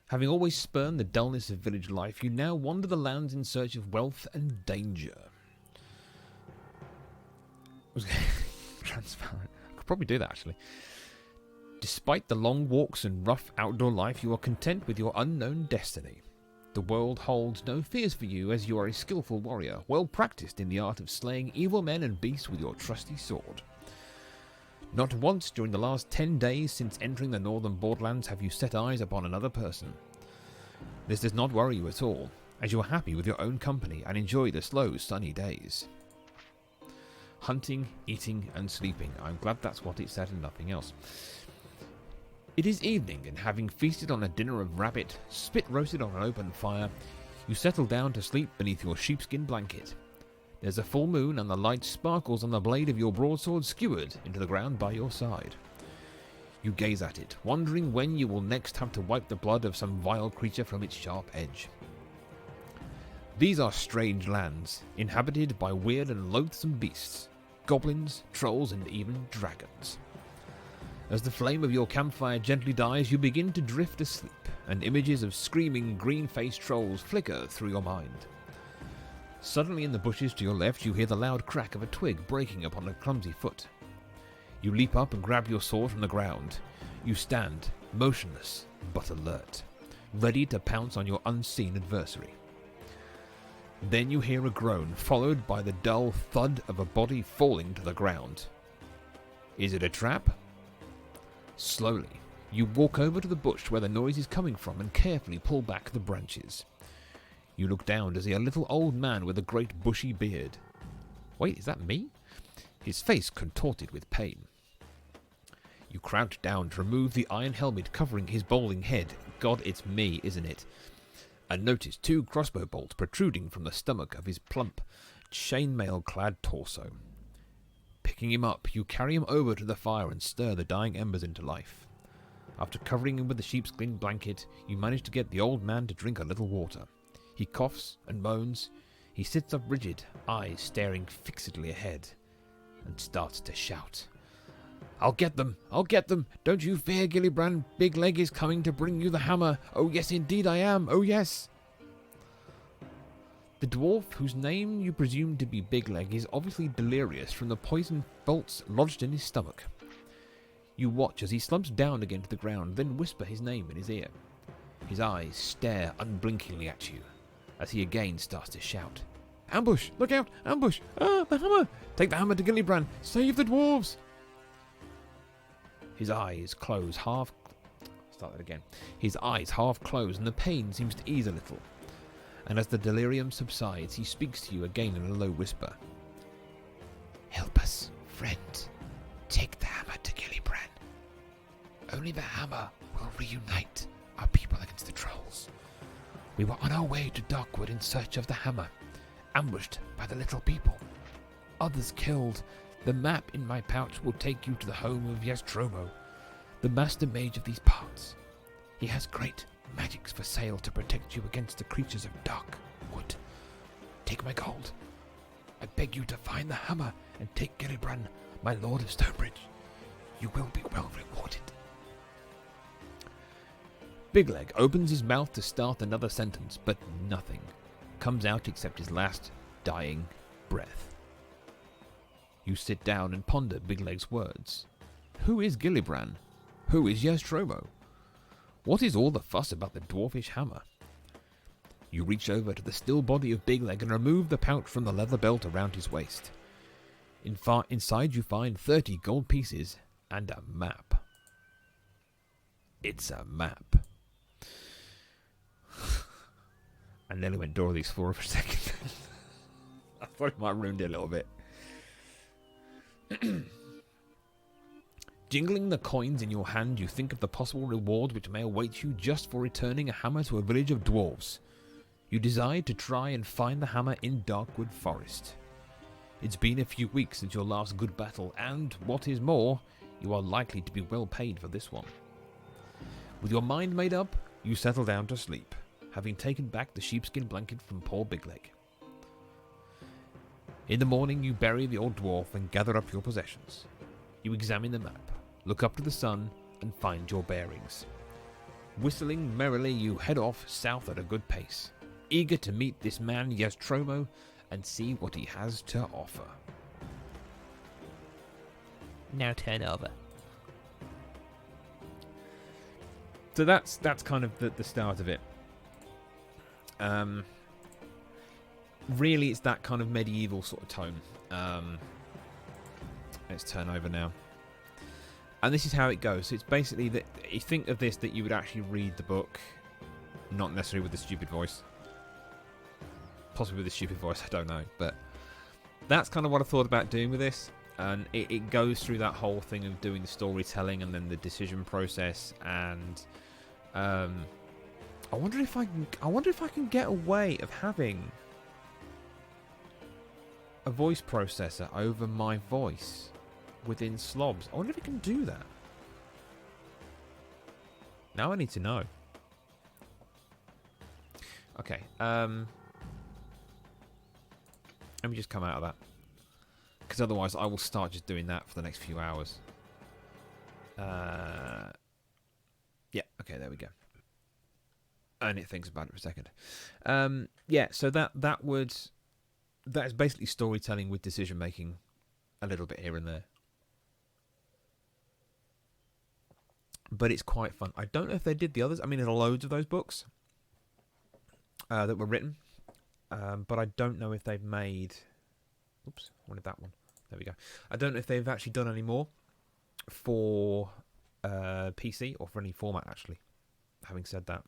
Having always spurned the dullness of village life, you now wander the lands in search of wealth and danger. Transparent. I could probably do that, actually. Despite the long walks and rough outdoor life, you are content with your unknown destiny. The world holds no fears for you as you are a skillful warrior, well practiced in the art of slaying evil men and beasts with your trusty sword. Not once during the last 10 days since entering the northern borderlands have you set eyes upon another person. This does not worry you at all, as you are happy with your own company and enjoy the slow, sunny days. Hunting, eating, and sleeping. I'm glad that's what it said and nothing else. It is evening, and having feasted on a dinner of rabbit, spit roasted on an open fire, you settle down to sleep beneath your sheepskin blanket. There's a full moon, and the light sparkles on the blade of your broadsword skewered into the ground by your side. You gaze at it, wondering when you will next have to wipe the blood of some vile creature from its sharp edge. These are strange lands, inhabited by weird and loathsome beasts, goblins, trolls, and even dragons. As the flame of your campfire gently dies, you begin to drift asleep, and images of screaming green-faced trolls flicker through your mind. Suddenly in the bushes to your left, you hear the loud crack of a twig breaking upon a clumsy foot. You leap up and grab your sword from the ground. You stand, motionless but alert, ready to pounce on your unseen adversary. Then you hear a groan, followed by the dull thud of a body falling to the ground. Is it a trap? Slowly, you walk over to the bush where the noise is coming from and carefully pull back the branches. You look down to see a little old man with a great bushy beard. Wait, is that me? His face contorted with pain. You crouch down to remove the iron helmet covering his balding head. God, it's me, isn't it? And notice 2 crossbow bolts protruding from the stomach of his plump, chainmail-clad torso. Picking him up, you carry him over to the fire and stir the dying embers into life. After covering him with the sheepskin blanket, you manage to get the old man to drink a little water. He coughs and moans. He sits up rigid, eyes staring fixedly ahead, and starts to shout. I'll get them! I'll get them! Don't you fear, Gillibrand. Big Leg is coming to bring you the hammer. Oh yes, indeed I am. Oh yes! The dwarf, whose name you presume to be Big Leg, is obviously delirious from the poison bolts lodged in his stomach. You watch as he slumps down again to the ground, then whisper his name in his ear. His eyes stare unblinkingly at you, as he again starts to shout. Ambush! Look out! Ambush! Ah, the hammer! Take the hammer to Gillibrand! Save the dwarves! His eyes close half... Start that again. His eyes half close, and the pain seems to ease a little. And as the delirium subsides, he speaks to you again in a low whisper. Help us, friend. Take the hammer to Gillibrand. Oh Only the hammer will reunite our people against the trolls. We were on our way to Darkwood in search of the hammer, ambushed by the little people. Others killed. The map in my pouch will take you to the home of Yastromo, the master mage of these parts. He has great magics for sale to protect you against the creatures of Darkwood. Take my gold. I beg you to find the hammer and take Gillibrand, my lord of Stonebridge. You will be well rewarded. Bigleg opens his mouth to start another sentence, but nothing comes out except his last dying breath. You sit down and ponder Bigleg's words. Who is Gillibrand? Who is Yastromo? What is all the fuss about the dwarfish hammer? You reach over to the still body of Bigleg and remove the pouch from the leather belt around his waist. Inside you find 30 gold pieces and a map. It's a map. I nearly went Dorothy's 4 for a second. I thought it might have ruined it a little bit. Jingling the coins in your hand, you think of the possible reward which may await you just for returning a hammer to a village of dwarves. You decide to try and find the hammer in Darkwood Forest. It's been a few weeks since your last good battle, and, what is more, you are likely to be well paid for this one. With your mind made up, you settle down to sleep, having taken back the sheepskin blanket from poor Bigleg. In the morning, you bury the old dwarf and gather up your possessions. You examine the map, look up to the sun, and find your bearings. Whistling merrily, you head off south at a good pace, eager to meet this man Yastromo and see what he has to offer. Now turn over. So that's kind of the start of it. Really, it's that kind of medieval sort of tone. Let's turn over now. And this is how it goes. So it's basically that you think of this, that you would actually read the book, not necessarily with the stupid voice. Possibly with a stupid voice, I don't know. But that's kind of what I thought about doing with this. And it goes through that whole thing of doing the storytelling and then the decision process. And I wonder if I can get a way of having a voice processor over my voice within slobs. I wonder if it can do that. Now I need to know. Okay. Let me just come out of that, because otherwise I will start just doing that for the next few hours. Yeah. Okay. There we go. And it thinks about it for a second. Yeah. So that is basically storytelling with decision making, a little bit here and there. But it's quite fun. I don't know if they did the others. I mean, there's loads of those books that were written. But I don't know if they've made... Oops, I wanted that one. There we go. I don't know if they've actually done any more for PC or for any format, actually, having said that.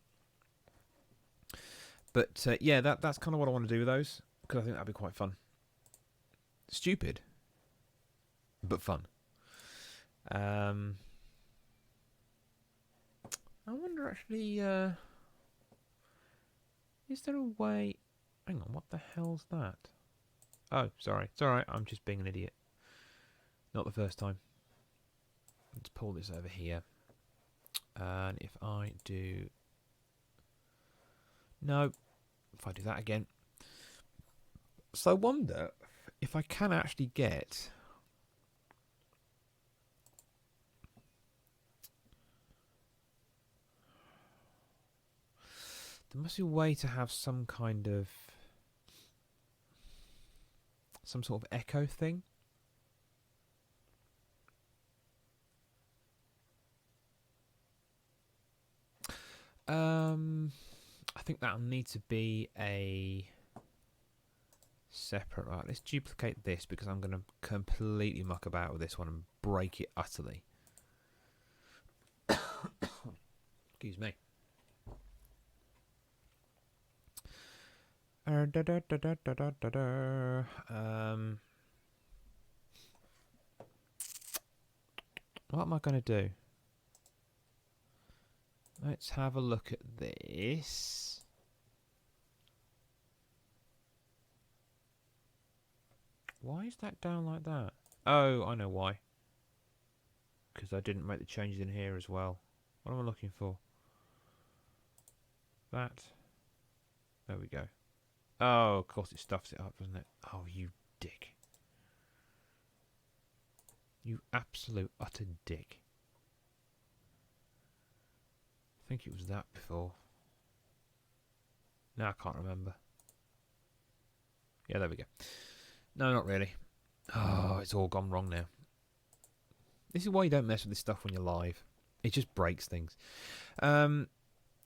But, yeah, that's kind of what I want to do with those, because I think that'd be quite fun. Stupid, but fun. I wonder, actually, is there a way... Hang on, what the hell's that? Oh, sorry. It's alright, I'm just being an idiot. Not the first time. Let's pull this over here. And if I do... No. If I do that again. So I wonder if I can actually get... There must be a way to have some kind of... some sort of echo thing. I think that'll need to be a separate... Right, let's duplicate this, because I'm going to completely muck about with this one and break it utterly. Excuse me. What am I going to do? Let's have a look at this. Why is that down like that? Oh, I know why. Because I didn't make the changes in here as well. What am I looking for? That. There we go. Oh, of course it stuffs it up, doesn't it? Oh, you dick. You absolute utter dick. I think it was that before. No, I can't remember. Yeah, there we go. No, not really. Oh, it's all gone wrong now. This is why you don't mess with this stuff when you're live. It just breaks things. Now,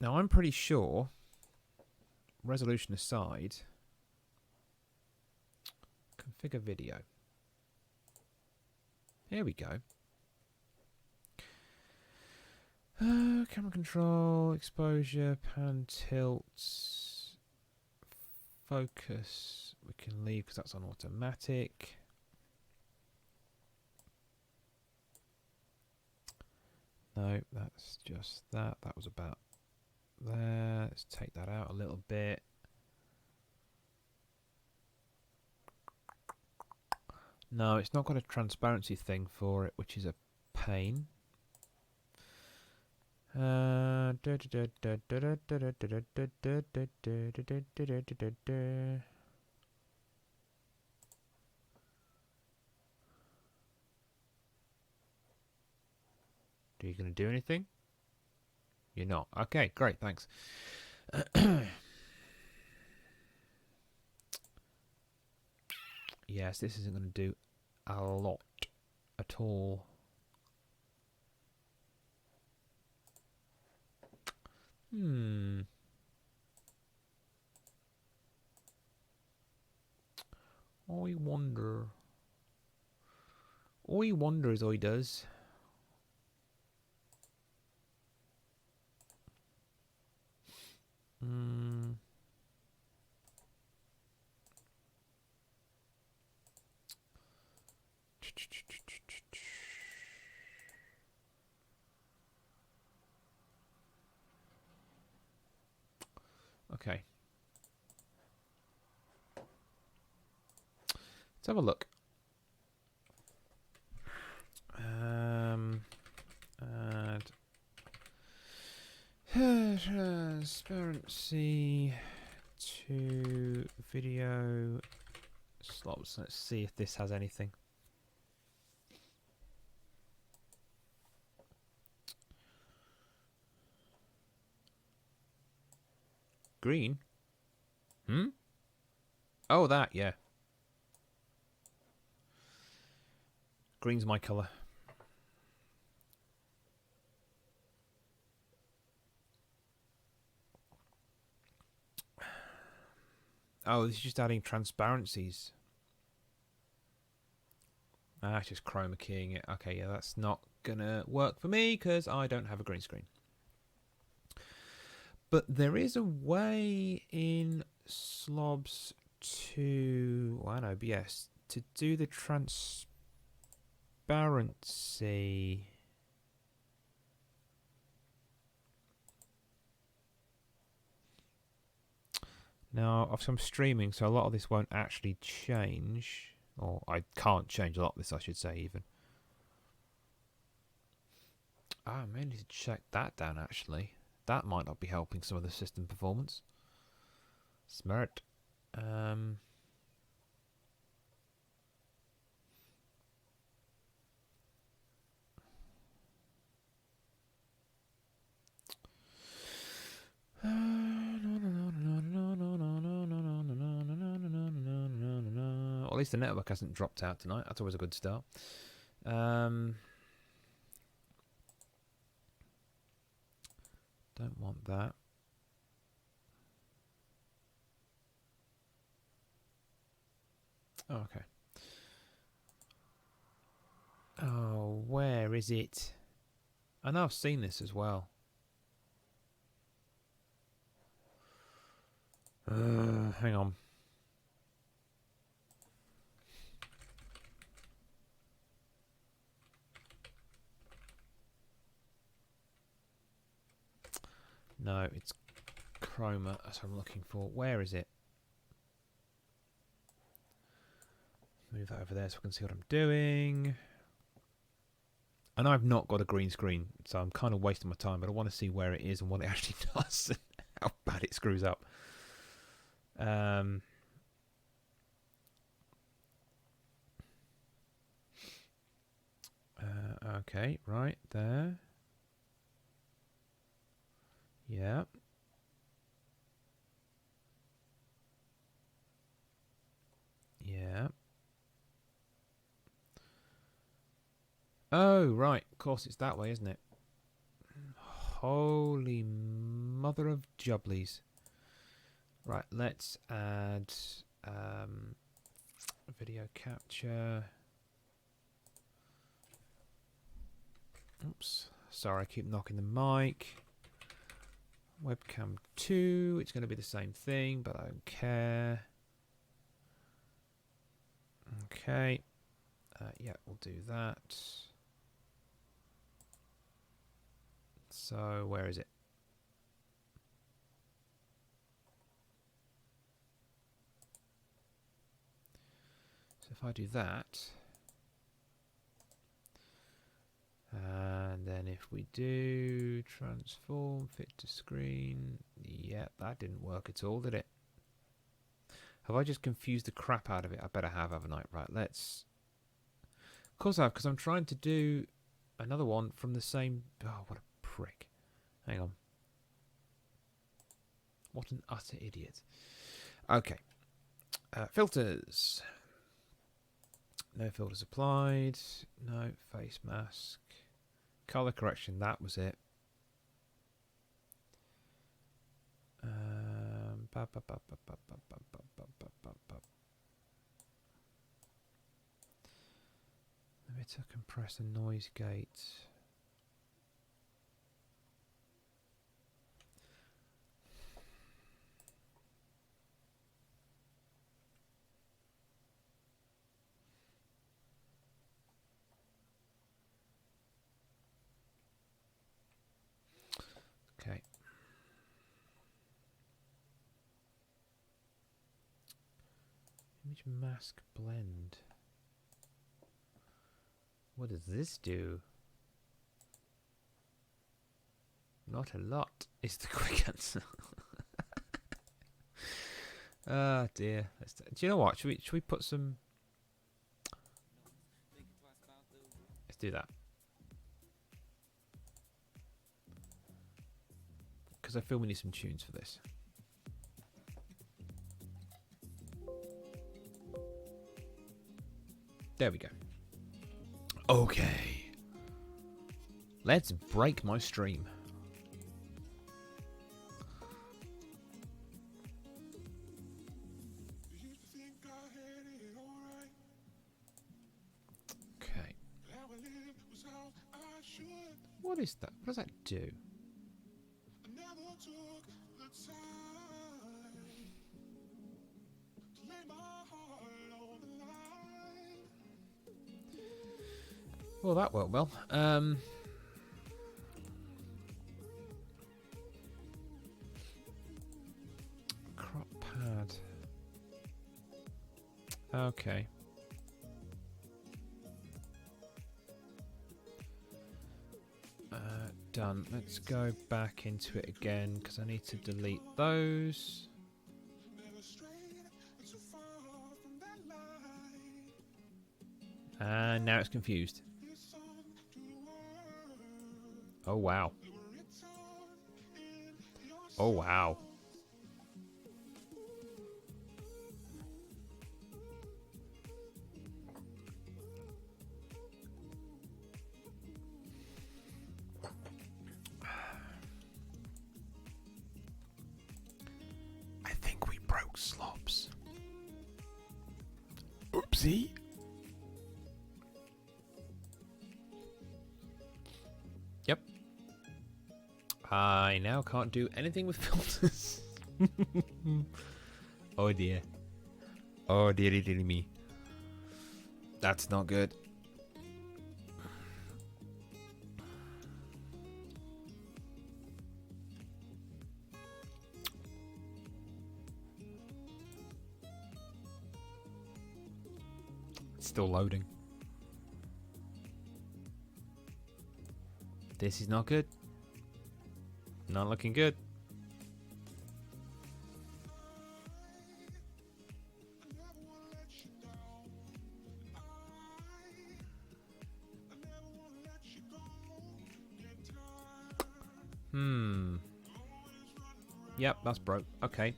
I'm pretty sure, resolution aside, configure video. Here we go. Camera control, exposure, pan, tilts, focus. We can leave because that's on automatic. No, that's just that. That was about there. Let's take that out a little bit. No, it's not got a transparency thing for it, which is a pain. Are you going to do anything? You're not. Okay, great, thanks. Yes, this isn't going to do a lot at all. I wonder. I wonder as I does. Okay. Let's have a look. Add transparency to video slopes. Let's see if this has anything. Green? Oh, that, yeah. Green's my colour. Oh, this is just adding transparencies. Ah, it's just chroma keying it. Okay, yeah, that's not gonna work for me because I don't have a green screen. But there is a way in Slobs to, well, I know, but yes, to do the transparency. Now, obviously I'm streaming, so a lot of this won't actually change. Or I can't change a lot of this, I should say, even. Ah, I may need to check that down, actually. That might not be helping some of the system performance. Smart. Well, at least the network hasn't dropped out tonight. That's always a good start. Don't want that. Oh, okay. Oh, where is it? I know I've seen this as well. Hang on. No, it's chroma. That's what I'm looking for. Where is it? Move that over there so I can see what I'm doing. And I've not got a green screen, so I'm kind of wasting my time, but I want to see where it is and what it actually does and how bad it screws up. Okay, right there. Yeah. Yeah. Oh, right. Of course, it's that way, isn't it? Holy mother of jubblies. Right, let's add video capture. Oops. Sorry, I keep knocking the mic. Webcam 2. It's going to be the same thing, but I don't care. Okay. Yeah, we'll do that. So, where is it? So if I do that, and then if we do transform, fit to screen, yeah, that didn't work at all, did it? Have I just confused the crap out of it? I better have, haven't I? Right, let's... Of course I have, because I'm trying to do another one from the same... Oh, what a prick. Hang on. What an utter idiot. Okay. Filters. No filters applied. No face mask. Color correction, that was it. Limiter, compressor, noise gate. Okay. Image mask blend. What does this do? Not a lot is the quick answer. Ah, dear. Do you know what? Should we put some... Let's do that. Because I feel we need some tunes for this. There we go. Okay. Let's break my stream. Okay. What is that? What does that do? Well, that worked well. Crop pad. Okay. Done. Let's go back into it again because I need to delete those. And now it's confused. Oh, wow. Oh, wow. I think we broke Slops. Oopsie. Yep. I now can't do anything with filters. Oh dear. Oh dearie dearie me. That's not good. It's still loading. This is not good. Not looking good. Yep, that's broke. Okay.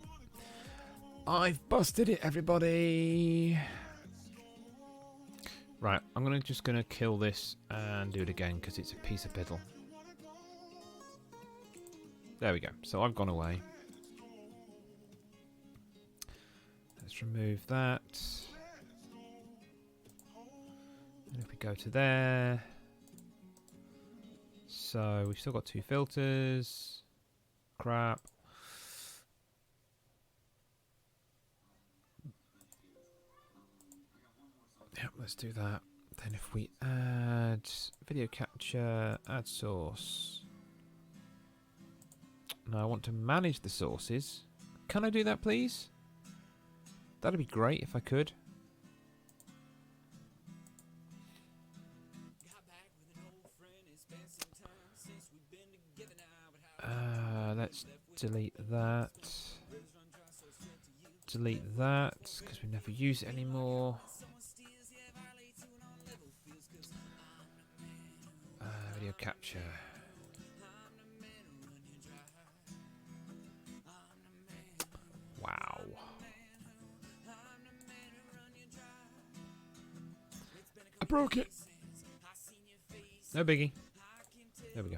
I've busted it, everybody. Right, I'm just gonna kill this and do it again because it's a piece of piddle. There we go. So I've gone away. Let's remove that. And if we go to there. So we've still got 2 filters. Crap. Yep, let's do that. Then if we add video capture, add source. Now I want to manage the sources. Can I do that, please? That'd be great if I could. Let's delete that. Delete that, because we never use it anymore. Video capture. Wow. I broke it. No biggie. There we go.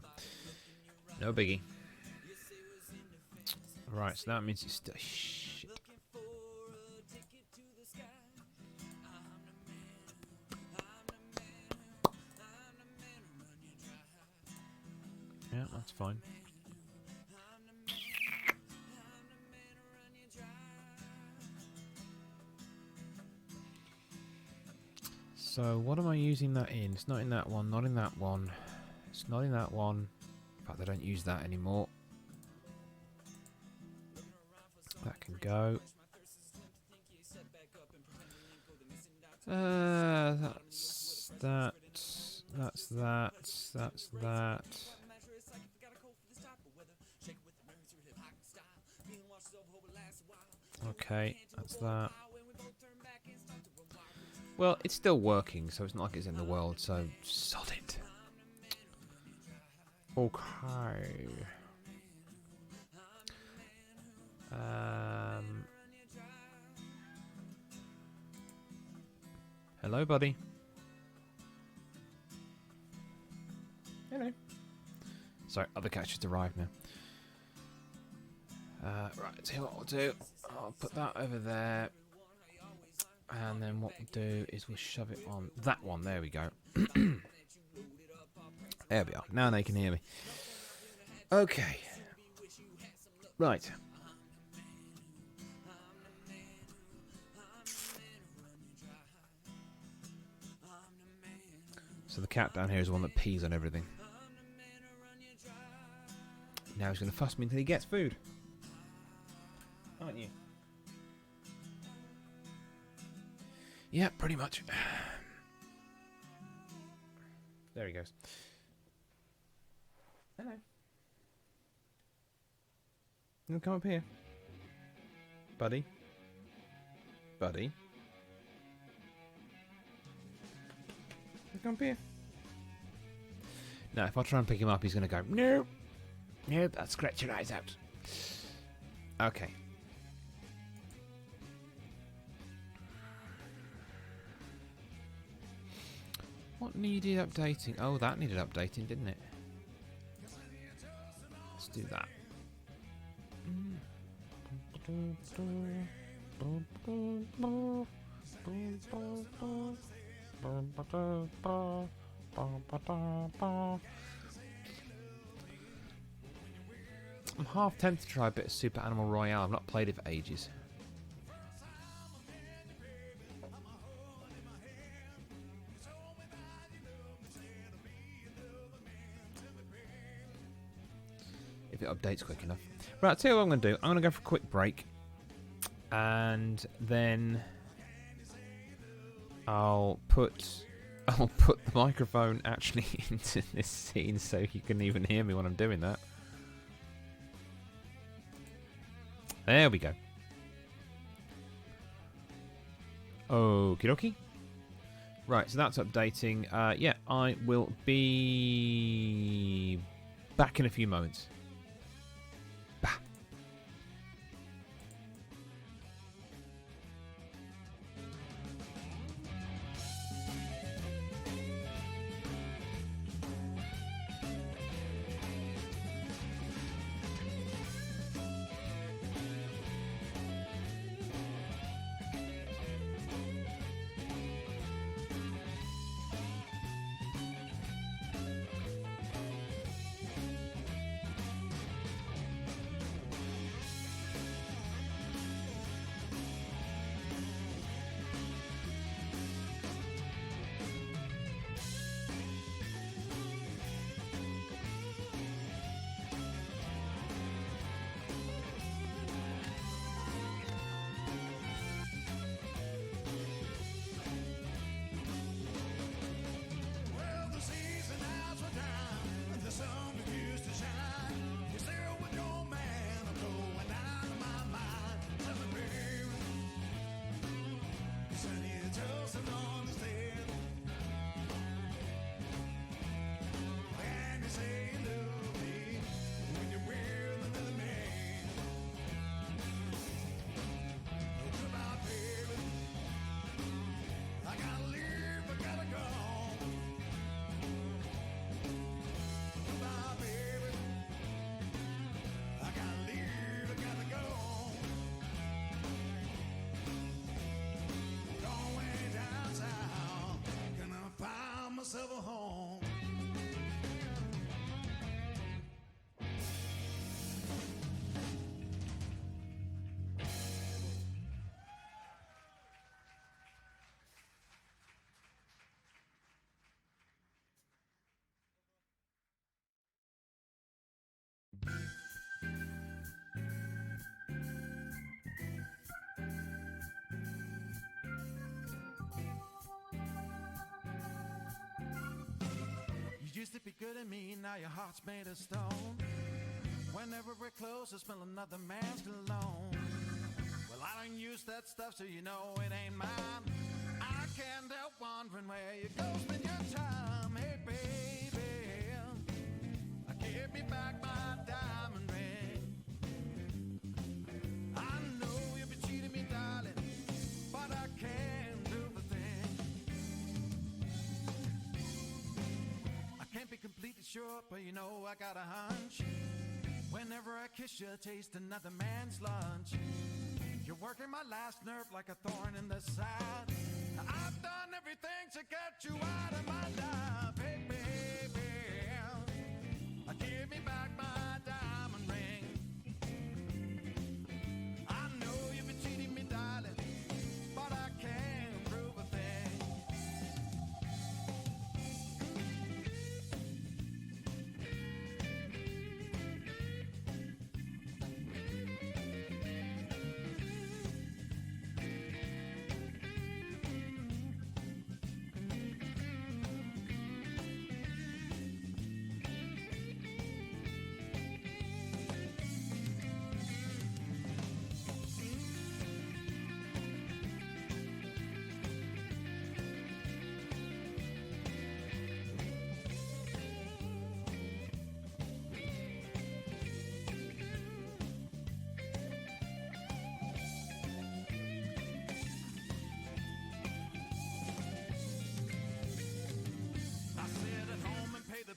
No biggie. Right, so that means it's still shit. Yeah, that's fine. So what am I using that in? It's not in that one, not in that one. It's not in that one. In fact, I don't use that anymore. That can go. That's that. That's that. That's that. Okay, that's that. Well, it's still working, so it's not like it's in the world, so sod it. Okay. Hello, buddy. Hello. Sorry, other catch just arrived now. Right, tell you what I'll do. I'll put that over there. And then what we'll do is we'll shove it on that one. There we go. There we are. Now they can hear me. Okay. Right. So the cat down here is the one that pees on everything. Now he's going to fuss me until he gets food. Aren't you? Yeah, pretty much. There he goes. Hello. You want to come up here? Buddy? Buddy? Come up here. Now, if I try and pick him up, he's going to go, nope. Nope, I'll scratch your eyes out. Okay. What needed updating? Oh, that needed updating, didn't it? Let's do that. I'm half tempted to try a bit of Super Animal Royale. I've not played it for ages. If it updates quick enough. Right, I'll tell you what I'm going to do. I'm going to go for a quick break. And then I'll put the microphone actually into this scene so you can even hear me when I'm doing that. There we go. Okie dokie. Right, so that's updating. Yeah, I will be back in a few moments. Bah. Myself a home. You used to be good at me, now your heart's made of stone. Whenever we're close, I smell another man's cologne. Well, I don't use that stuff, so you know it ain't mine. I can't help wondering where you go spend your time. Hey, baby, give me back my diamond ring. I know you've been cheating me, darling, but I can't do the thing. I can't be completely sure, but you know I got a hunch. Whenever I kiss you, I taste another man's lunch. You're working my last nerve like a thorn in the side. I've done everything to get you out of my life. Hey, baby, give me back my diamond ring. I know you've been cheating me, darling, but I can't prove a thing.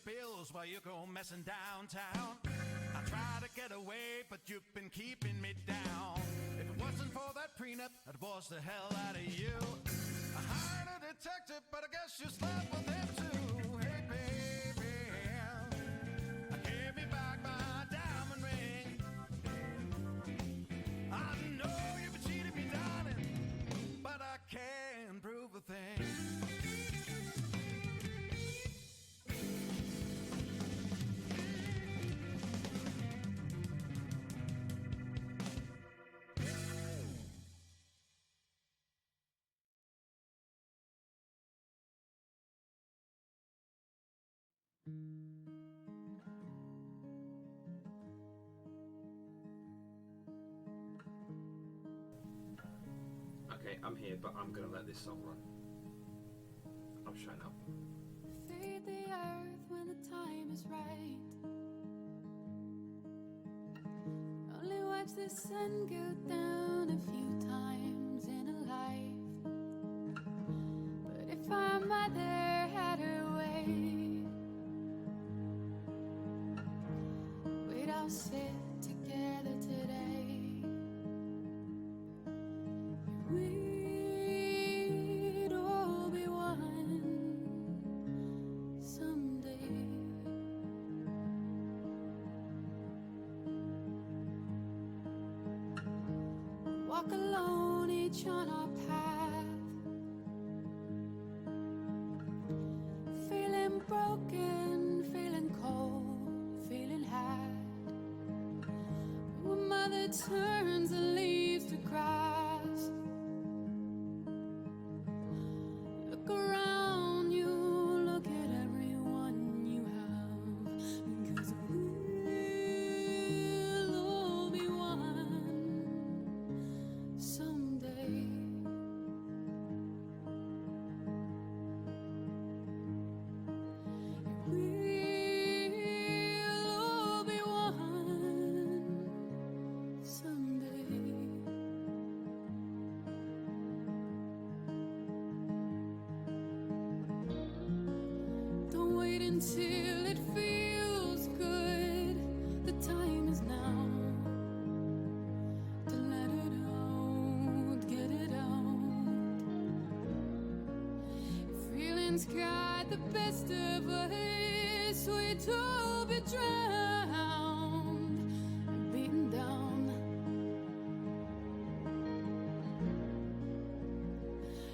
Bills while you go messing downtown. I try to get away, but you've been keeping me down. If it wasn't for that prenup, I'd divorce the hell out of you. I hired a detective, but I guess you slept with him too. Hey, baby, give me back my diamond ring. I know you've been cheating me, darling, but I can't prove a thing. I'm here, but I'm gonna let this song run. I'm shutting up. Feed the earth when the time is right. Only watch the sun go down a few times in a life. But if our mother had her way, we'd all sit together today. We'd all be one someday. Walk alone, each on our path, feeling broken, feeling cold, feeling had. When mother turns and leaves the grass, look around you, look at everyone you have, because we'll all be one someday. We'll all be one someday. Don't wait until it feels good. The time is now to let it out, get it out. Feelings got the best of us. We'd all be drowned and beaten down.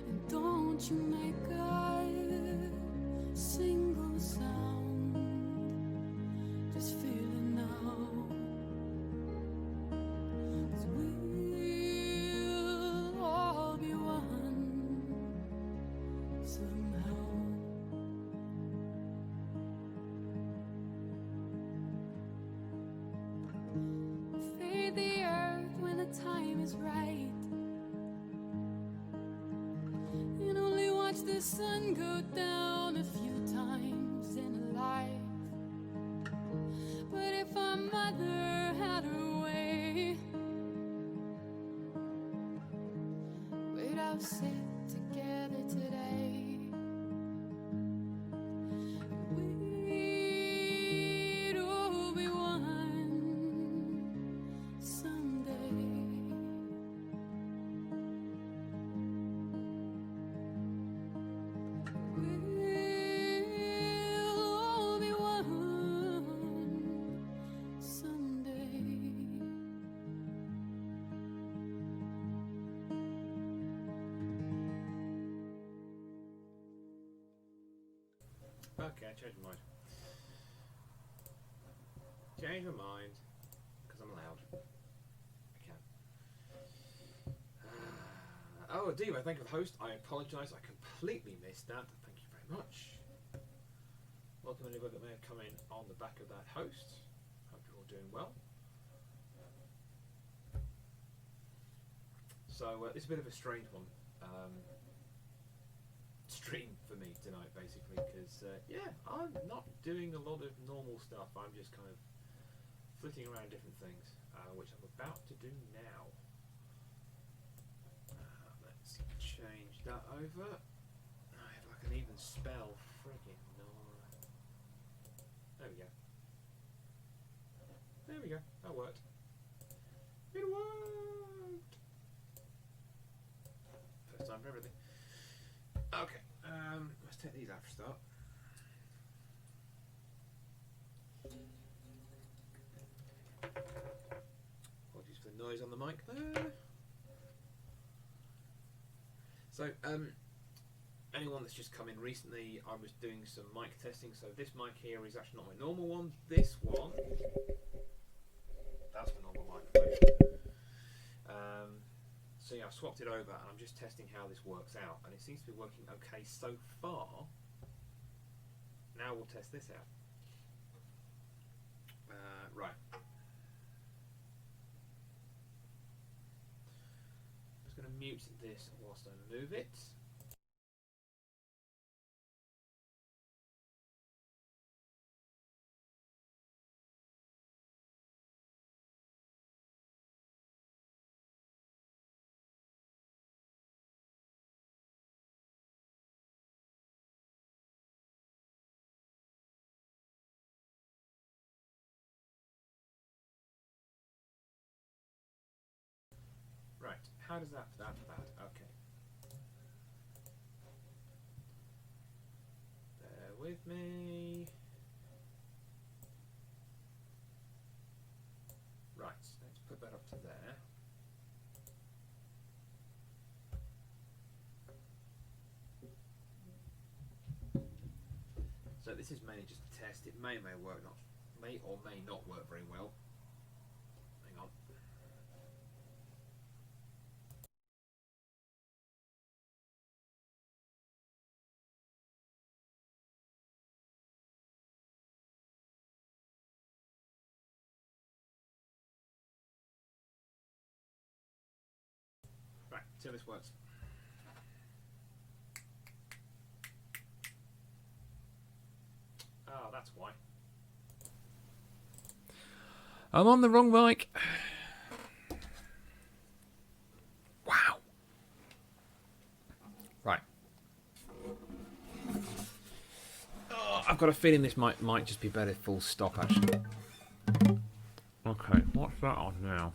And don't you make a single sound. Just feel it now. 'Cause we'll all be one somehow. Feed the earth when the time is right. And only watch the sun go down a few times in a life. But if our mother had her way, we'd all sit together today. We'd all be one someday. We'll all be one someday. Okay, I changed my mind. Change my mind, because I'm loud. I can. Oh, Diva, thank you for the host. I apologise, I completely missed that. Thank you very much. Welcome anybody that may have come in on the back of that host. Hope you're all doing well. So, this is a bit of a strange one. Stream for me tonight, basically, because yeah, I'm not doing a lot of normal stuff. I'm just kind of flitting around different things, which I'm about to do now. Let's change that over. If I can even spell friggin' Nora. There we go. There we go. That worked. It worked. First time for everything. Okay, let's take these out for a start. Apologies for the noise on the mic there. So, anyone that's just come in recently, I was doing some mic testing. So this mic here is actually not my normal one. This one, that's my normal microphone. So yeah, I've swapped it over and I'm just testing how this works out, and it seems to be working okay so far. Now we'll test this out. Right. I'm just going to mute this whilst I move it. Right, how does that? That's bad. Okay. Bear with me. Right, let's put that up to there. So this is mainly just a test. It may or may not work very well. Hang on. Right, see how this works. Oh, that's why. I'm on the wrong mic. Wow. Right. Oh, I've got a feeling this might just be better full stop, actually. Okay, what's that on now?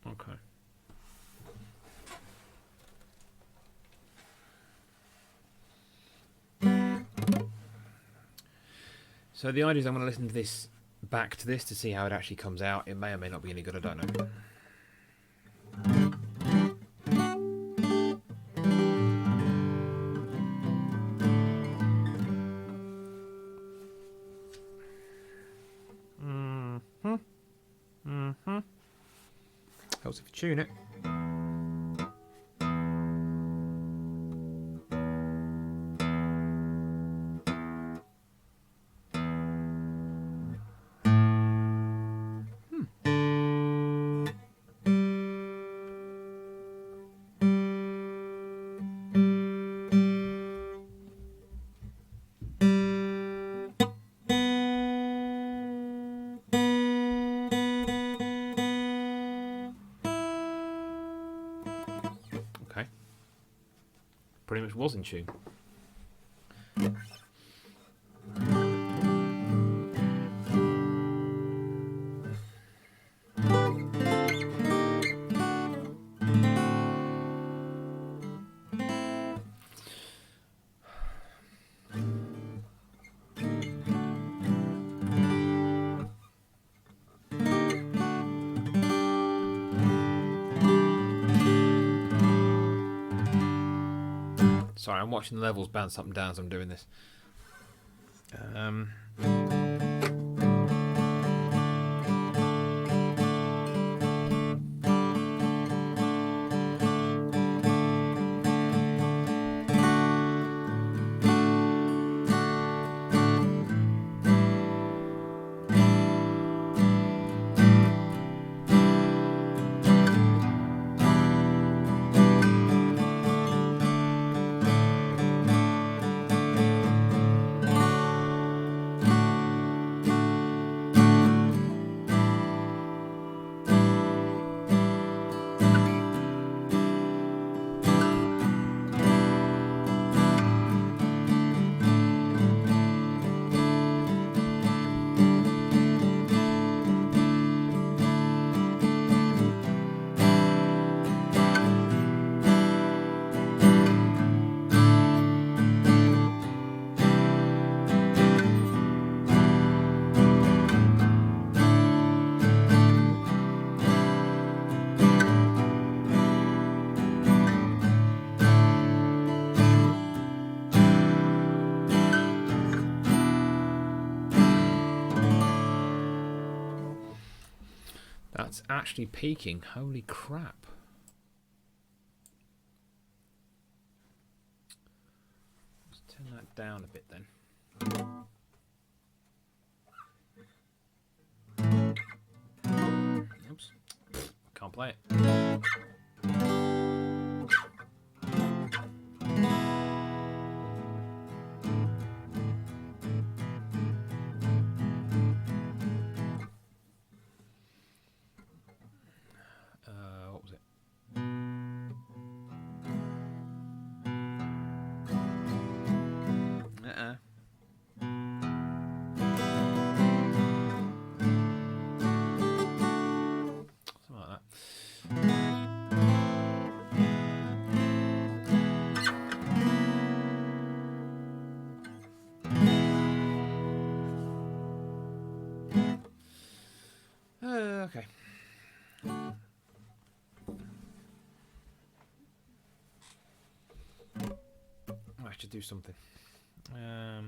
Okay. So the idea is I'm going to listen to this back to this to see how it actually comes out. It may or may not be any good, I don't know. Helps if you tune it. Okay. Pretty much was in tune. Sorry, I'm watching the levels bounce up and down as I'm doing this. That's actually peaking. Holy crap. Let's turn that down a bit then. Can't play it. What was it? Something like that. Okay. I should do something. I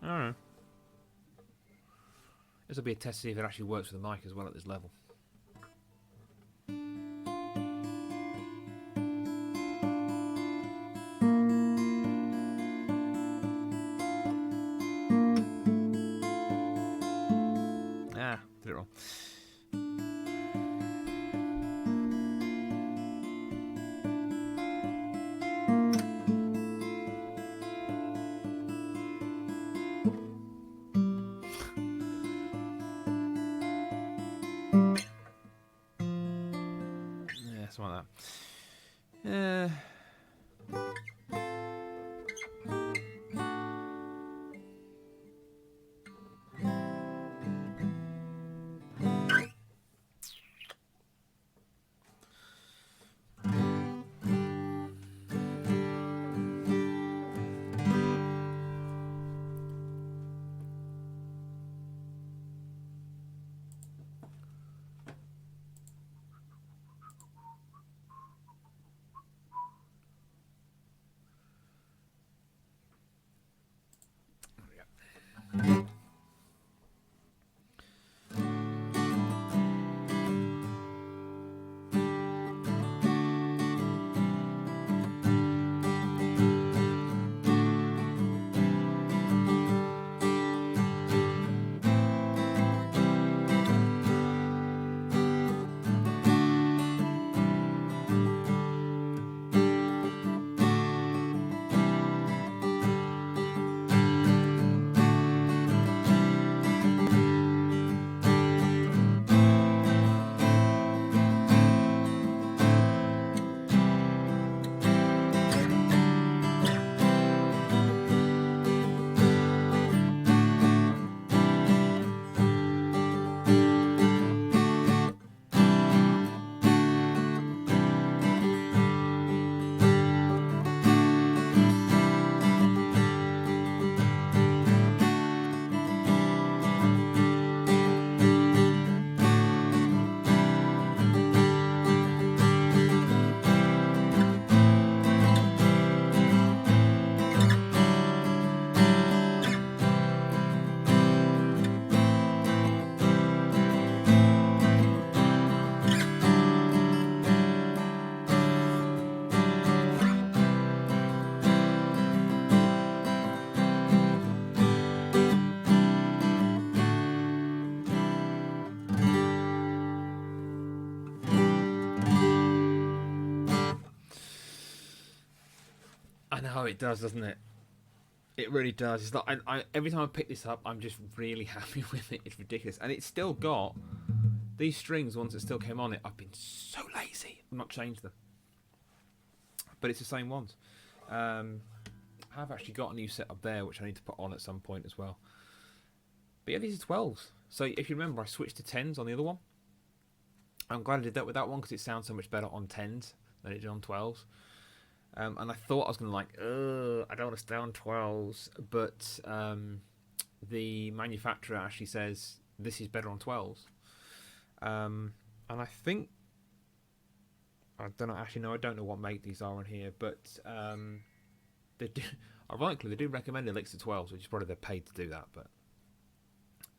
don't know. This will be a test to see if it actually works with the mic as well at this level. Ah, did it wrong. Yeah, something like that. I know it does, doesn't it? It really does. It's like every time I pick this up, I'm just really happy with it. It's ridiculous, and it's still got these strings. Ones that still came on it, I've been so lazy. I've not changed them, but it's the same ones. I've actually got a new setup there, which I need to put on at some point as well. But yeah, these are 12s. So if you remember, I switched to 10s on the other one. I'm glad I did that with that one because it sounds so much better on 10s than it did on 12s. And I thought I was going to I don't want to stay on 12s, but the manufacturer actually says this is better on 12s. And I think, I don't know, actually no, I don't know what make these are on here, but they do, ironically they do recommend Elixir 12s, which is probably they're paid to do that. But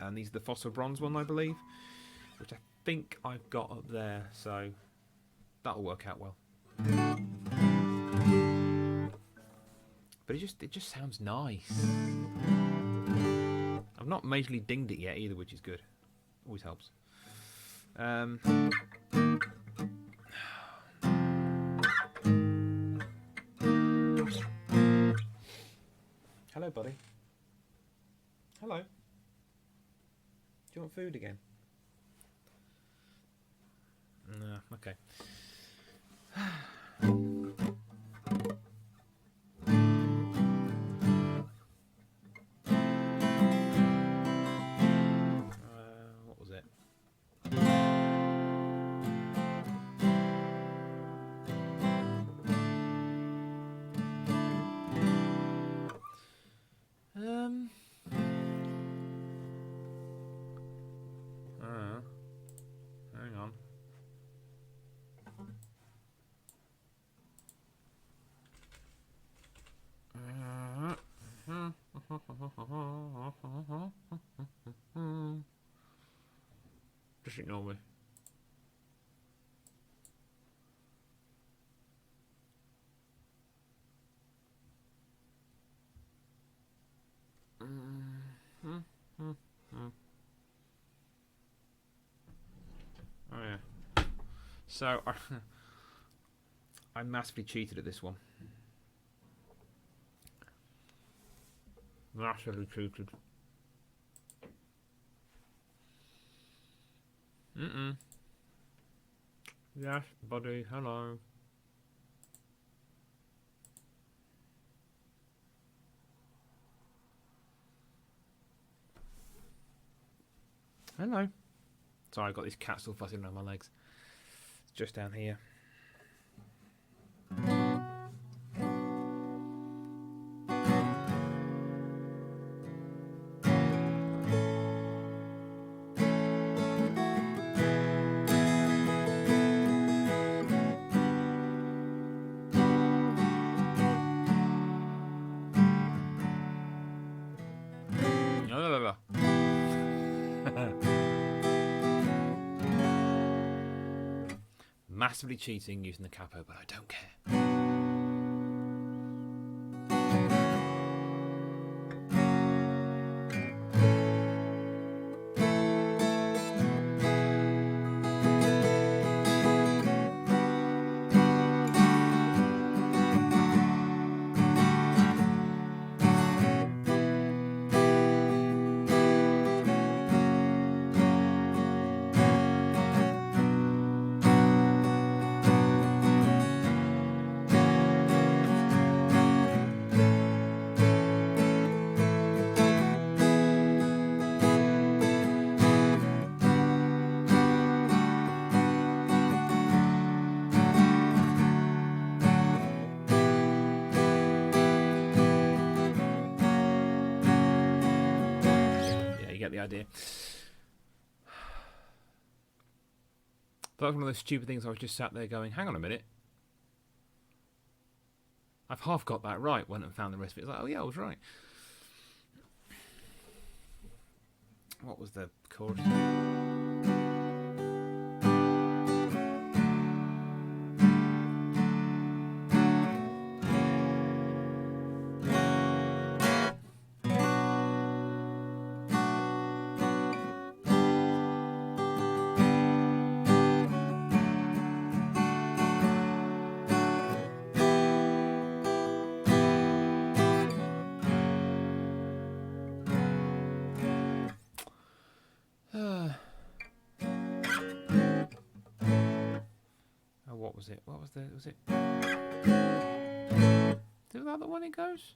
and these are the phosphor bronze one, I believe, which I think I've got up there, so that'll work out well. But it just sounds nice. I've not majorly dinged it yet either, which is good. Always helps. Hello, buddy. Hello. Do you want food again? No, okay. What was it? Hang on. Just ignore me. Oh yeah. So I massively cheated at this one. Massively cheated. Yes, buddy. Hello. Hello. Sorry, I got these cats all fussing around my legs. It's just down here. Massively cheating using the capo, but I don't care. The idea. But one of those stupid things I was just sat there going, hang on a minute. I've half got that right. Went and found the rest of it. It's like, oh yeah, I was right. What was the chorus? What was it? What was the... Was it... Is that the one it goes?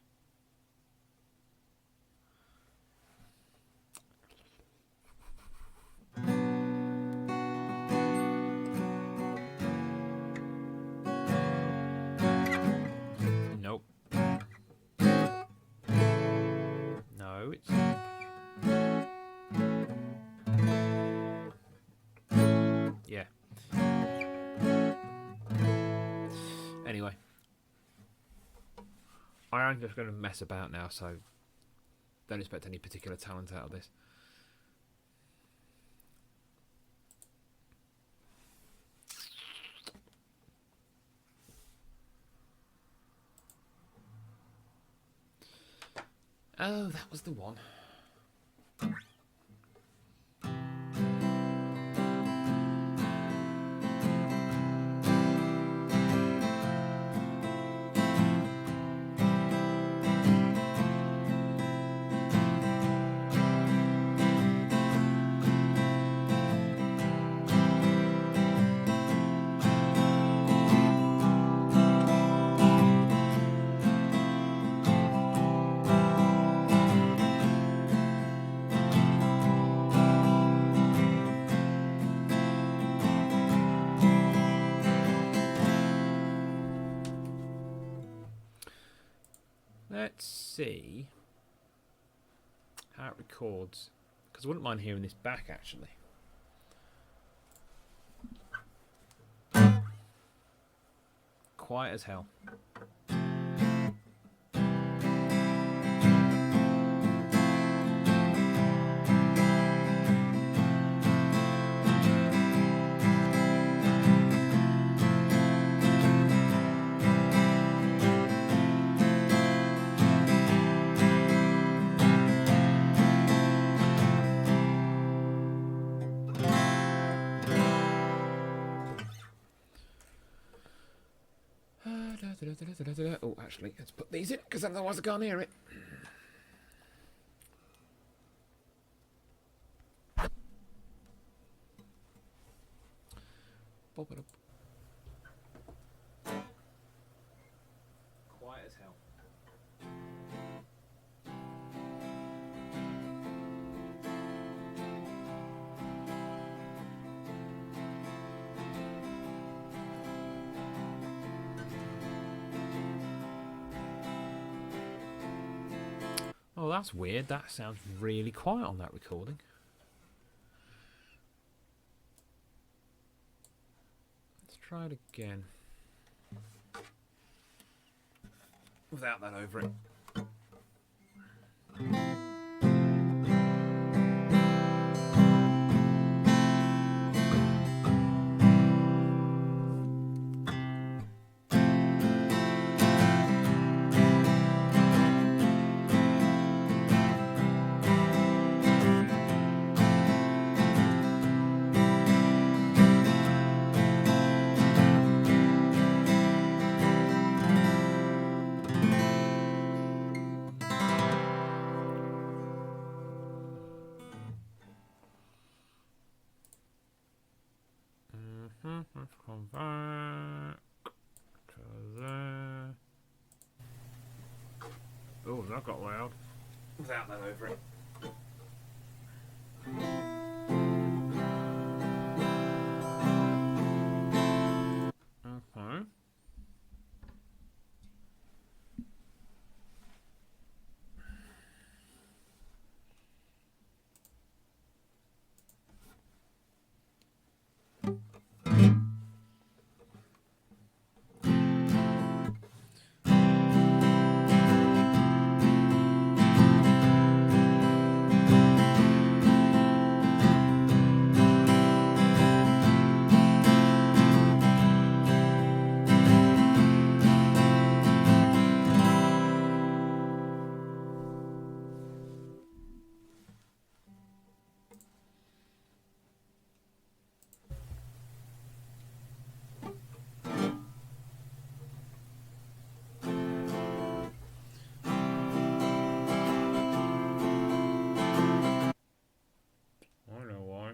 Nope. No, it's... Yeah. Anyway, I am just going to mess about now, so don't expect any particular talent out of this. Oh, that was the one. Let's see how it records, because I wouldn't mind hearing this back actually. Quiet as hell. Oh, actually, let's put these in, because otherwise I can't hear it. Pop it up. Quiet as hell. Oh, that's weird. That sounds really quiet on that recording. Let's try it again. Without that over it. Let's come back to there. Oh, that got loud. Without that over it. Okay. I know why.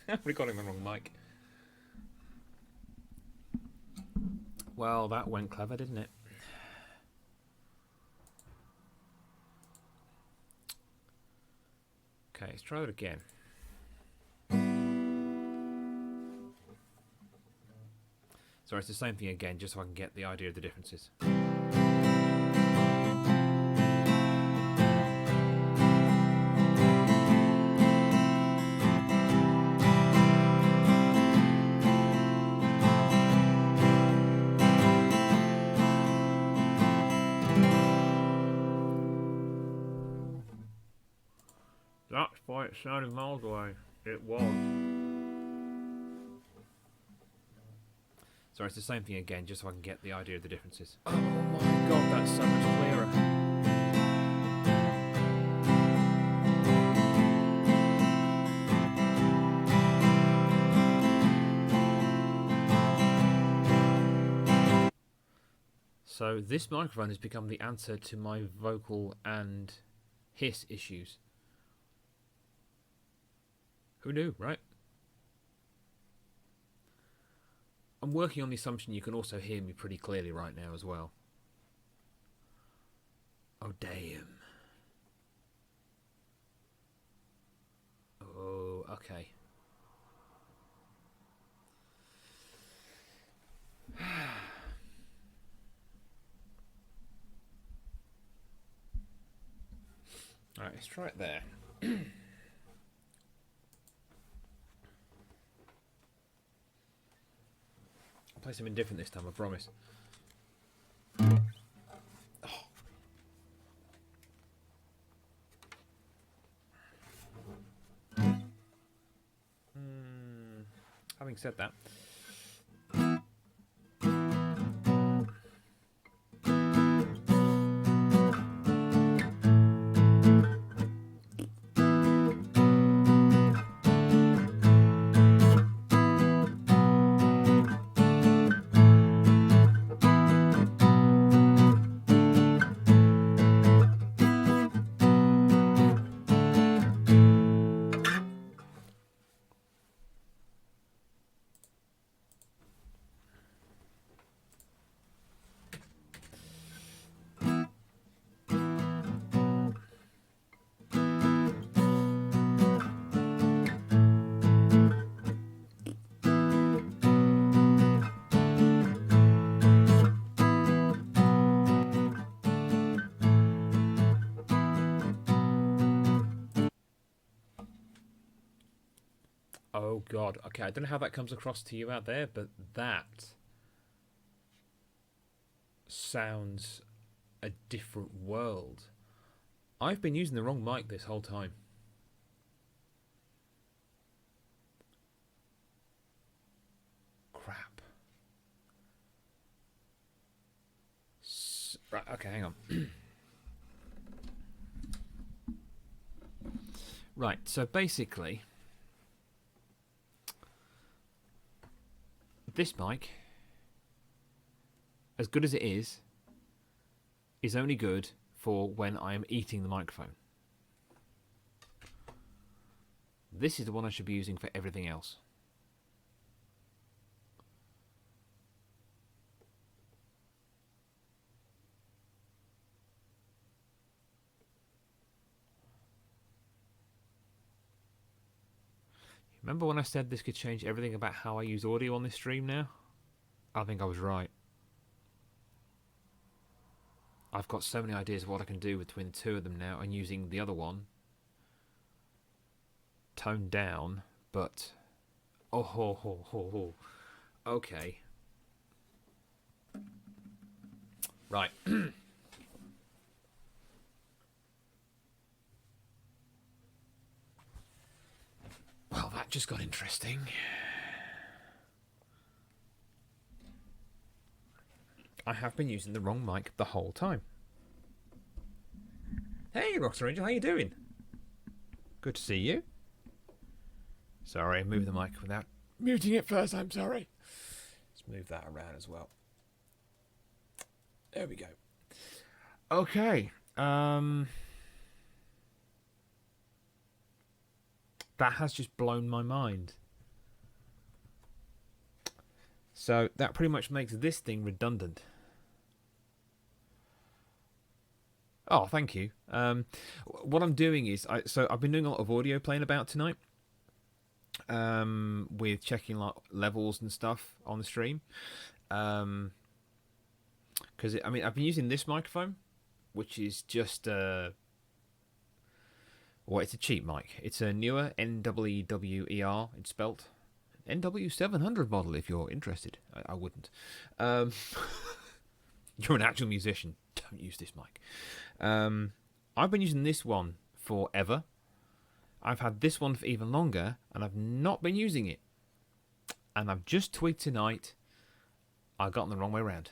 I've recording the wrong mic. Well, that went clever, didn't it? Okay, let's try it again. Sorry, it's the same thing again, just so I can get the idea of the differences. That's why it sounded miles away. It was. Sorry, it's the same thing again, just so I can get the idea of the differences. Oh my god, that's so much clearer. So this microphone has become the answer to my vocal and hiss issues. Who knew, right? I'm working on the assumption you can also hear me pretty clearly right now as well. Oh, damn. Oh, okay. Right, let's try it there. I'll play something different this time, I promise. Having said that, oh god, okay, I don't know how that comes across to you out there, but that sounds a different world. I've been using the wrong mic this whole time. Crap. Right, okay, hang on. Right, so basically, this mic, as good as it is only good for when I am eating the microphone. This is the one I should be using for everything else. Remember when I said this could change everything about how I use audio on this stream now? I think I was right. I've got so many ideas of what I can do between the two of them now, and using the other one toned down, but oh ho ho ho ho. Okay. Right. Well, that just got interesting. I have been using the wrong mic the whole time. Hey, Rockstar Angel, how you doing? Good to see you. Sorry, I moved the mic without muting it first, I'm sorry. Let's move that around as well. There we go. Okay. That has just blown my mind. So that pretty much makes this thing redundant. Oh, thank you. What I'm doing is, I've been doing a lot of audio playing about tonight, with checking levels and stuff on the stream. Because I've been using this microphone, which is just well, it's a cheap mic. It's a newer NWWER. It's spelt NW700 model. If you're interested, I wouldn't. You're an actual musician. Don't use this mic. I've been using this one forever. I've had this one for even longer, and I've not been using it. And I've just tweaked tonight. I got them the wrong way around.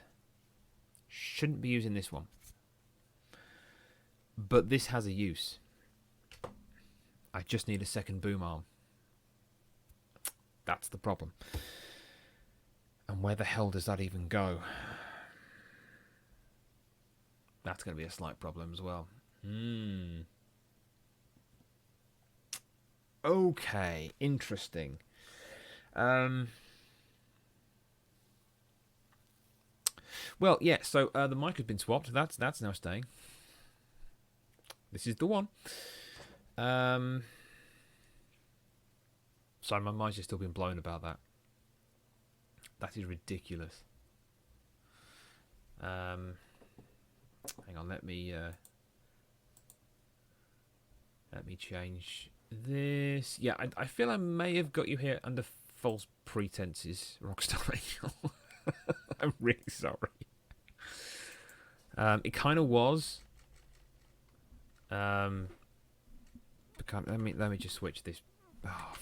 Shouldn't be using this one. But this has a use. I just need a second boom arm. That's the problem. And where the hell does that even go? That's going to be a slight problem as well. Okay, interesting. Well, yeah, so the mic has been swapped. That's now staying. This is the one. Sorry, my mind's just still been blown about that. That is ridiculous. Hang on, let me Let me change this. Yeah, I feel I may have got you here under false pretenses, Rockstar Angel. I'm really sorry. It kind of was. Let me just switch this. Oh,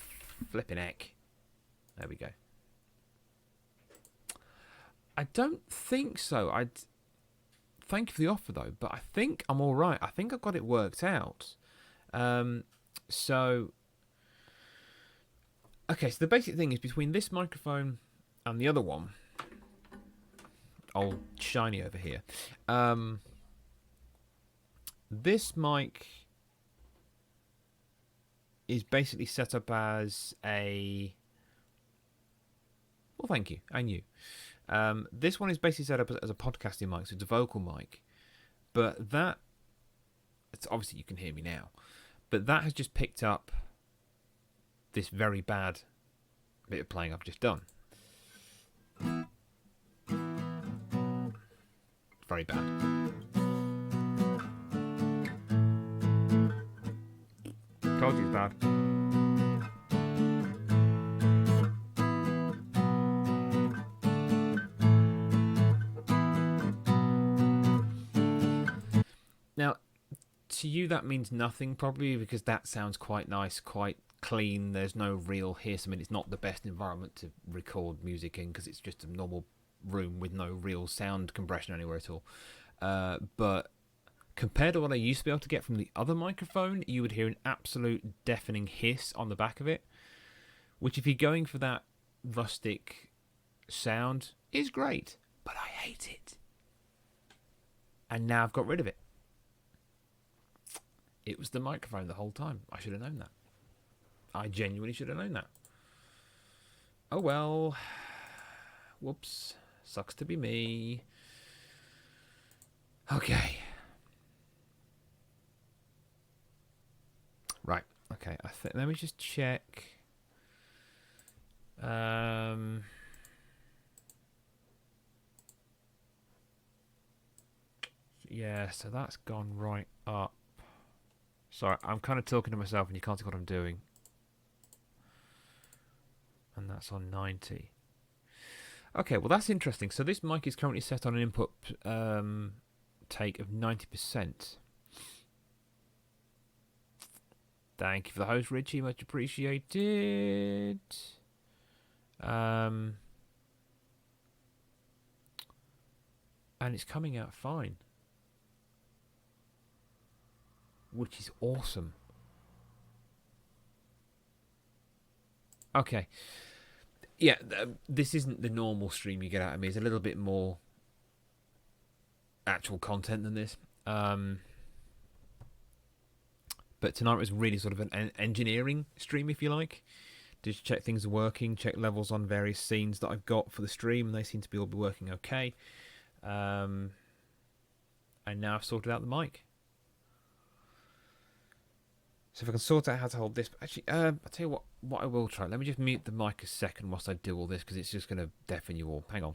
flipping heck. There we go. I don't think so. Thank you for the offer though, but I think I'm all right. I think I've got it worked out. So the basic thing is between this microphone and the other one, old shiny over here. This mic is basically set up as a... Well, thank you. And you. This one is basically set up as a podcasting mic, so it's a vocal mic. But that... It's obviously, you can hear me now. But that has just picked up this very bad bit of playing I've just done. Very bad. Told you it's bad. Now, to you that means nothing probably, because that sounds quite nice, quite clean. There's no real hiss. I mean, it's not the best environment to record music in because it's just a normal room with no real sound compression anywhere at all. But compared to what I used to be able to get from the other microphone, you would hear an absolute deafening hiss on the back of it, which if you're going for that rustic sound is great, but I hate it. And now I've got rid of it. It was the microphone the whole time. I should have known that. I genuinely should have known that. Oh well. Whoops. Sucks to be me. Okay. Right. Okay. Let me just check. Yeah, so that's gone right up. Sorry, I'm kind of talking to myself and you can't see what I'm doing. And that's on 90. Okay, well that's interesting. So this mic is currently set on an input take of 90%. Thank you for the host, Richie. Much appreciated. And it's coming out fine, which is awesome. Okay. Yeah, this isn't the normal stream you get out of me. It's a little bit more actual content than this. But tonight was really sort of an engineering stream, if you like. Just check things are working, check levels on various scenes that I've got for the stream, and they seem to be all be working okay. And now I've sorted out the mic. So if I can sort out how to hold this... Actually, I'll tell you what I will try. Let me just mute the mic a second whilst I do all this, because it's just going to deafen you all. Hang on.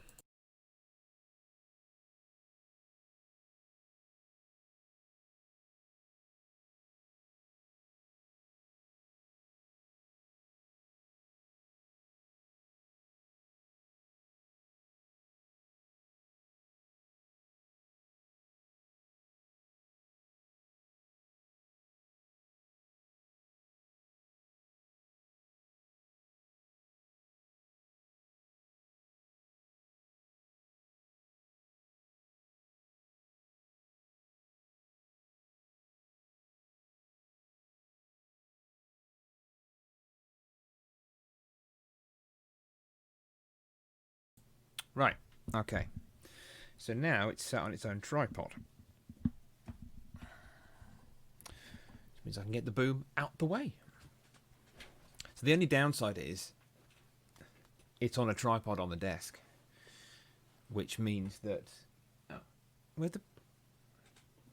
Right, okay. So now it's set on its own tripod. Which means I can get the boom out the way. So the only downside is it's on a tripod on the desk. Which means that... Oh, where's the...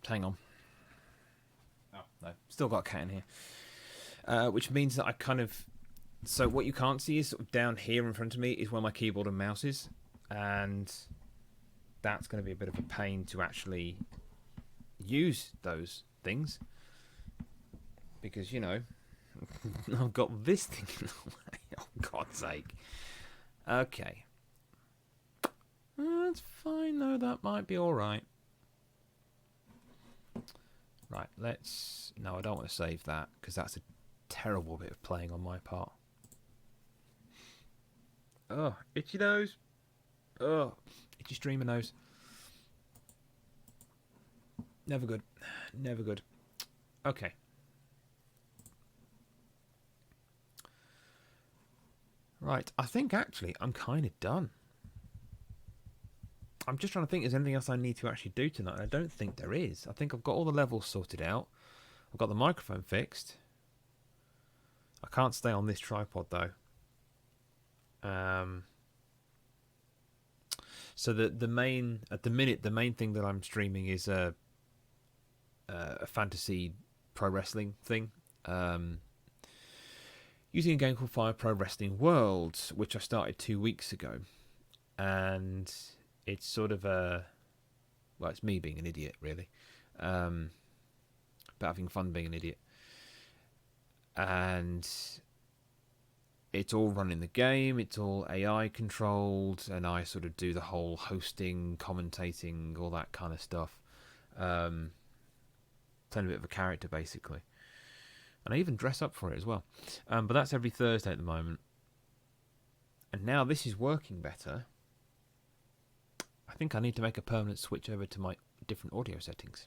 Hang on. Oh, no. Still got a cat in here. Which means that I kind of... So what you can't see is sort of down here in front of me is where my keyboard and mouse is. And that's going to be a bit of a pain to actually use those things. because, you know, I've got this thing in the way. Oh, God's sake. Okay. That's fine, though. That might be alright. Right, let's... No, I don't want to save that, because that's a terrible bit of playing on my part. Oh, itchy nose. Oh, itchy streamer nose. Never good. Never good. Okay. Right, I think actually I'm kind of done. I'm just trying to think, is there anything else I need to actually do tonight? I don't think there is. I think I've got all the levels sorted out. I've got the microphone fixed. I can't stay on this tripod though. So the main, at the minute, the main thing that I'm streaming is a fantasy pro wrestling thing. Using a game called Fire Pro Wrestling World, which I started 2 weeks ago. And it's sort of a... Well, it's me being an idiot, really. But having fun being an idiot. And it's all running the game. It's all AI controlled. And I sort of do the whole hosting, commentating, all that kind of stuff. Playing a bit of a character, basically. And I even dress up for it as well. But that's every Thursday at the moment. And now this is working better. I think I need to make a permanent switch over to my different audio settings.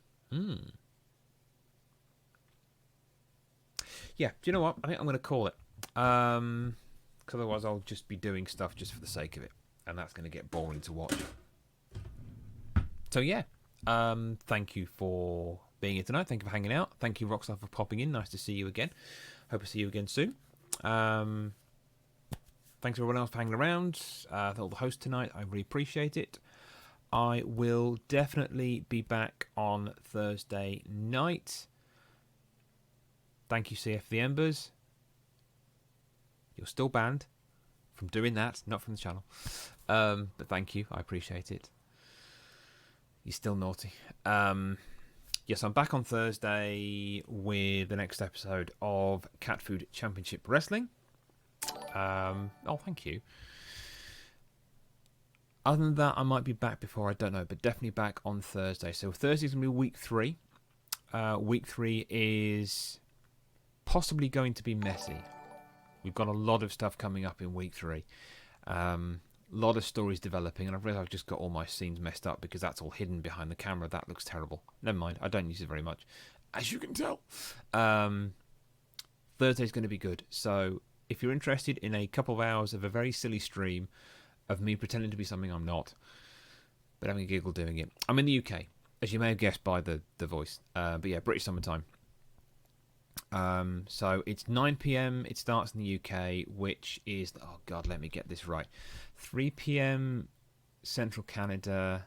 Yeah, do you know what? I think I'm going to call it. Because otherwise I'll just be doing stuff just for the sake of it. And that's going to get boring to watch. So yeah, thank you for being here tonight. Thank you for hanging out. Thank you, Rockstar, for popping in. Nice to see you again. Hope to see you again soon. Thanks to everyone else for hanging around. All the hosts tonight. I really appreciate it. I will definitely be back on Thursday night. Thank you, CF the Embers. You're still banned from doing that, not from the channel. But thank you. I appreciate it. You're still naughty. Yes, I'm back on Thursday with the next episode of Cat Food Championship Wrestling. Oh, thank you. Other than that, I might be back before, I don't know, but definitely back on Thursday. So Thursday's going to be week 3. Week 3 is possibly going to be messy. We've got a lot of stuff coming up in week 3. Lot of stories developing, and I've realised I've just got all my scenes messed up because that's all hidden behind the camera. That looks terrible. Never mind, I don't use it very much, as you can tell. Thursday's going to be good. So if you're interested in a couple of hours of a very silly stream of me pretending to be something I'm not, but having a giggle doing it. I'm in the UK, as you may have guessed by the voice. But yeah, British summertime. So it's 9 p.m. It starts in the UK, which is, oh God, let me get this right. 3 p.m. Central Canada.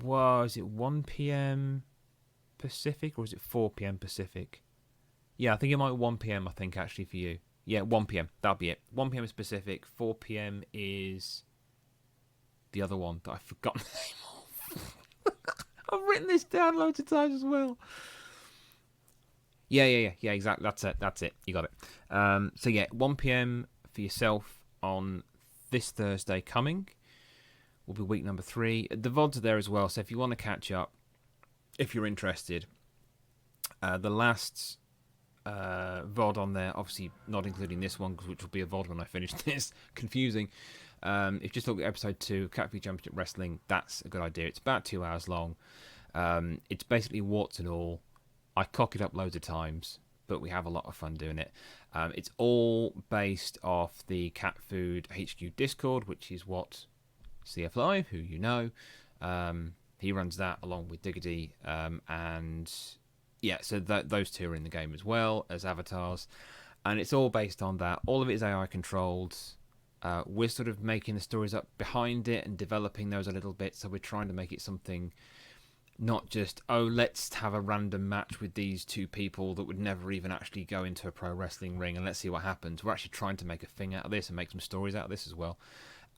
Whoa, is it 1 p.m. Pacific or is it 4 p.m. Pacific? Yeah, I think it might be 1 p.m. I think actually for you. Yeah, 1 p.m. That'll be it. 1 p.m. is Pacific. 4 p.m. is the other one that I've forgotten the name of. I've written this down loads of times as well. Yeah, exactly. That's it. You got it. So yeah, 1 p.m. for yourself on this Thursday coming will be week number 3. The VODs are there as well, so if you want to catch up, if you're interested, the last VOD on there, obviously not including this one, which will be a VOD when I finish this. Confusing. If you just look at episode 2, Cat Food Championship Wrestling, that's a good idea. It's about 2 hours long. It's basically warts and all. I cock it up loads of times, but we have a lot of fun doing it. It's all based off the Cat Food HQ Discord, which is what CF Live, who you know, he runs that along with Diggity, and yeah, so those two are in the game as well as avatars, and it's all based on that. All of it is AI controlled. We're sort of making the stories up behind it and developing those a little bit, so we're trying to make it something not just, oh, let's have a random match with these two people that would never even actually go into a pro wrestling ring and let's see what happens. We're actually trying to make a thing out of this and make some stories out of this as well.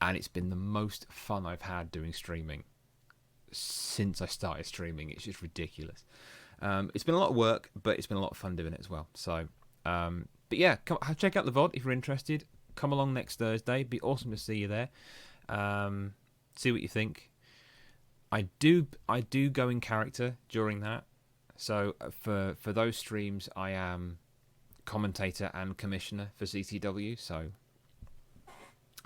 And it's been the most fun I've had doing streaming since I started streaming. It's just ridiculous. It's been a lot of work, but it's been a lot of fun doing it as well. So, but yeah, check out the VOD if you're interested. Come along next Thursday. It'd be awesome to see you there. See what you think. I do go in character during that. So for those streams, I am commentator and commissioner for CTW. So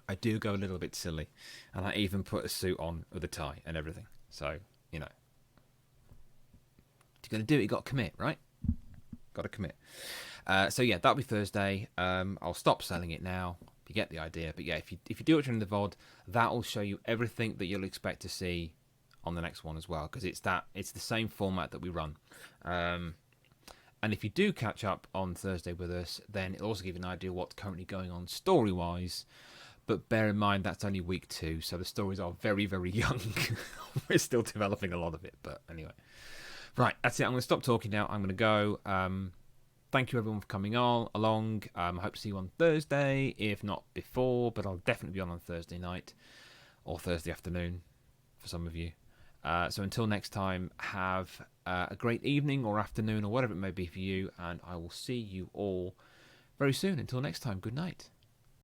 I do go a little bit silly, and I even put a suit on with a tie and everything. So you know, if you're gonna do it, you got to commit, right? Got to commit. So yeah, that'll be Thursday. I'll stop selling it now. You get the idea. But yeah, if you do it during the VOD, that'll show you everything that you'll expect to see on the next one as well, because it's the same format that we run. And if you do catch up on Thursday with us, then it'll also give you an idea of what's currently going on story-wise. But bear in mind, that's only week 2, so the stories are very, very young. We're still developing a lot of it, but anyway. Right, that's it. I'm going to stop talking now. I'm going to go. Thank you, everyone, for coming along. I hope to see you on Thursday, if not before, but I'll definitely be on Thursday night or Thursday afternoon for some of you. So until next time, have a great evening or afternoon or whatever it may be for you, and I will see you all very soon. Until next time, good night.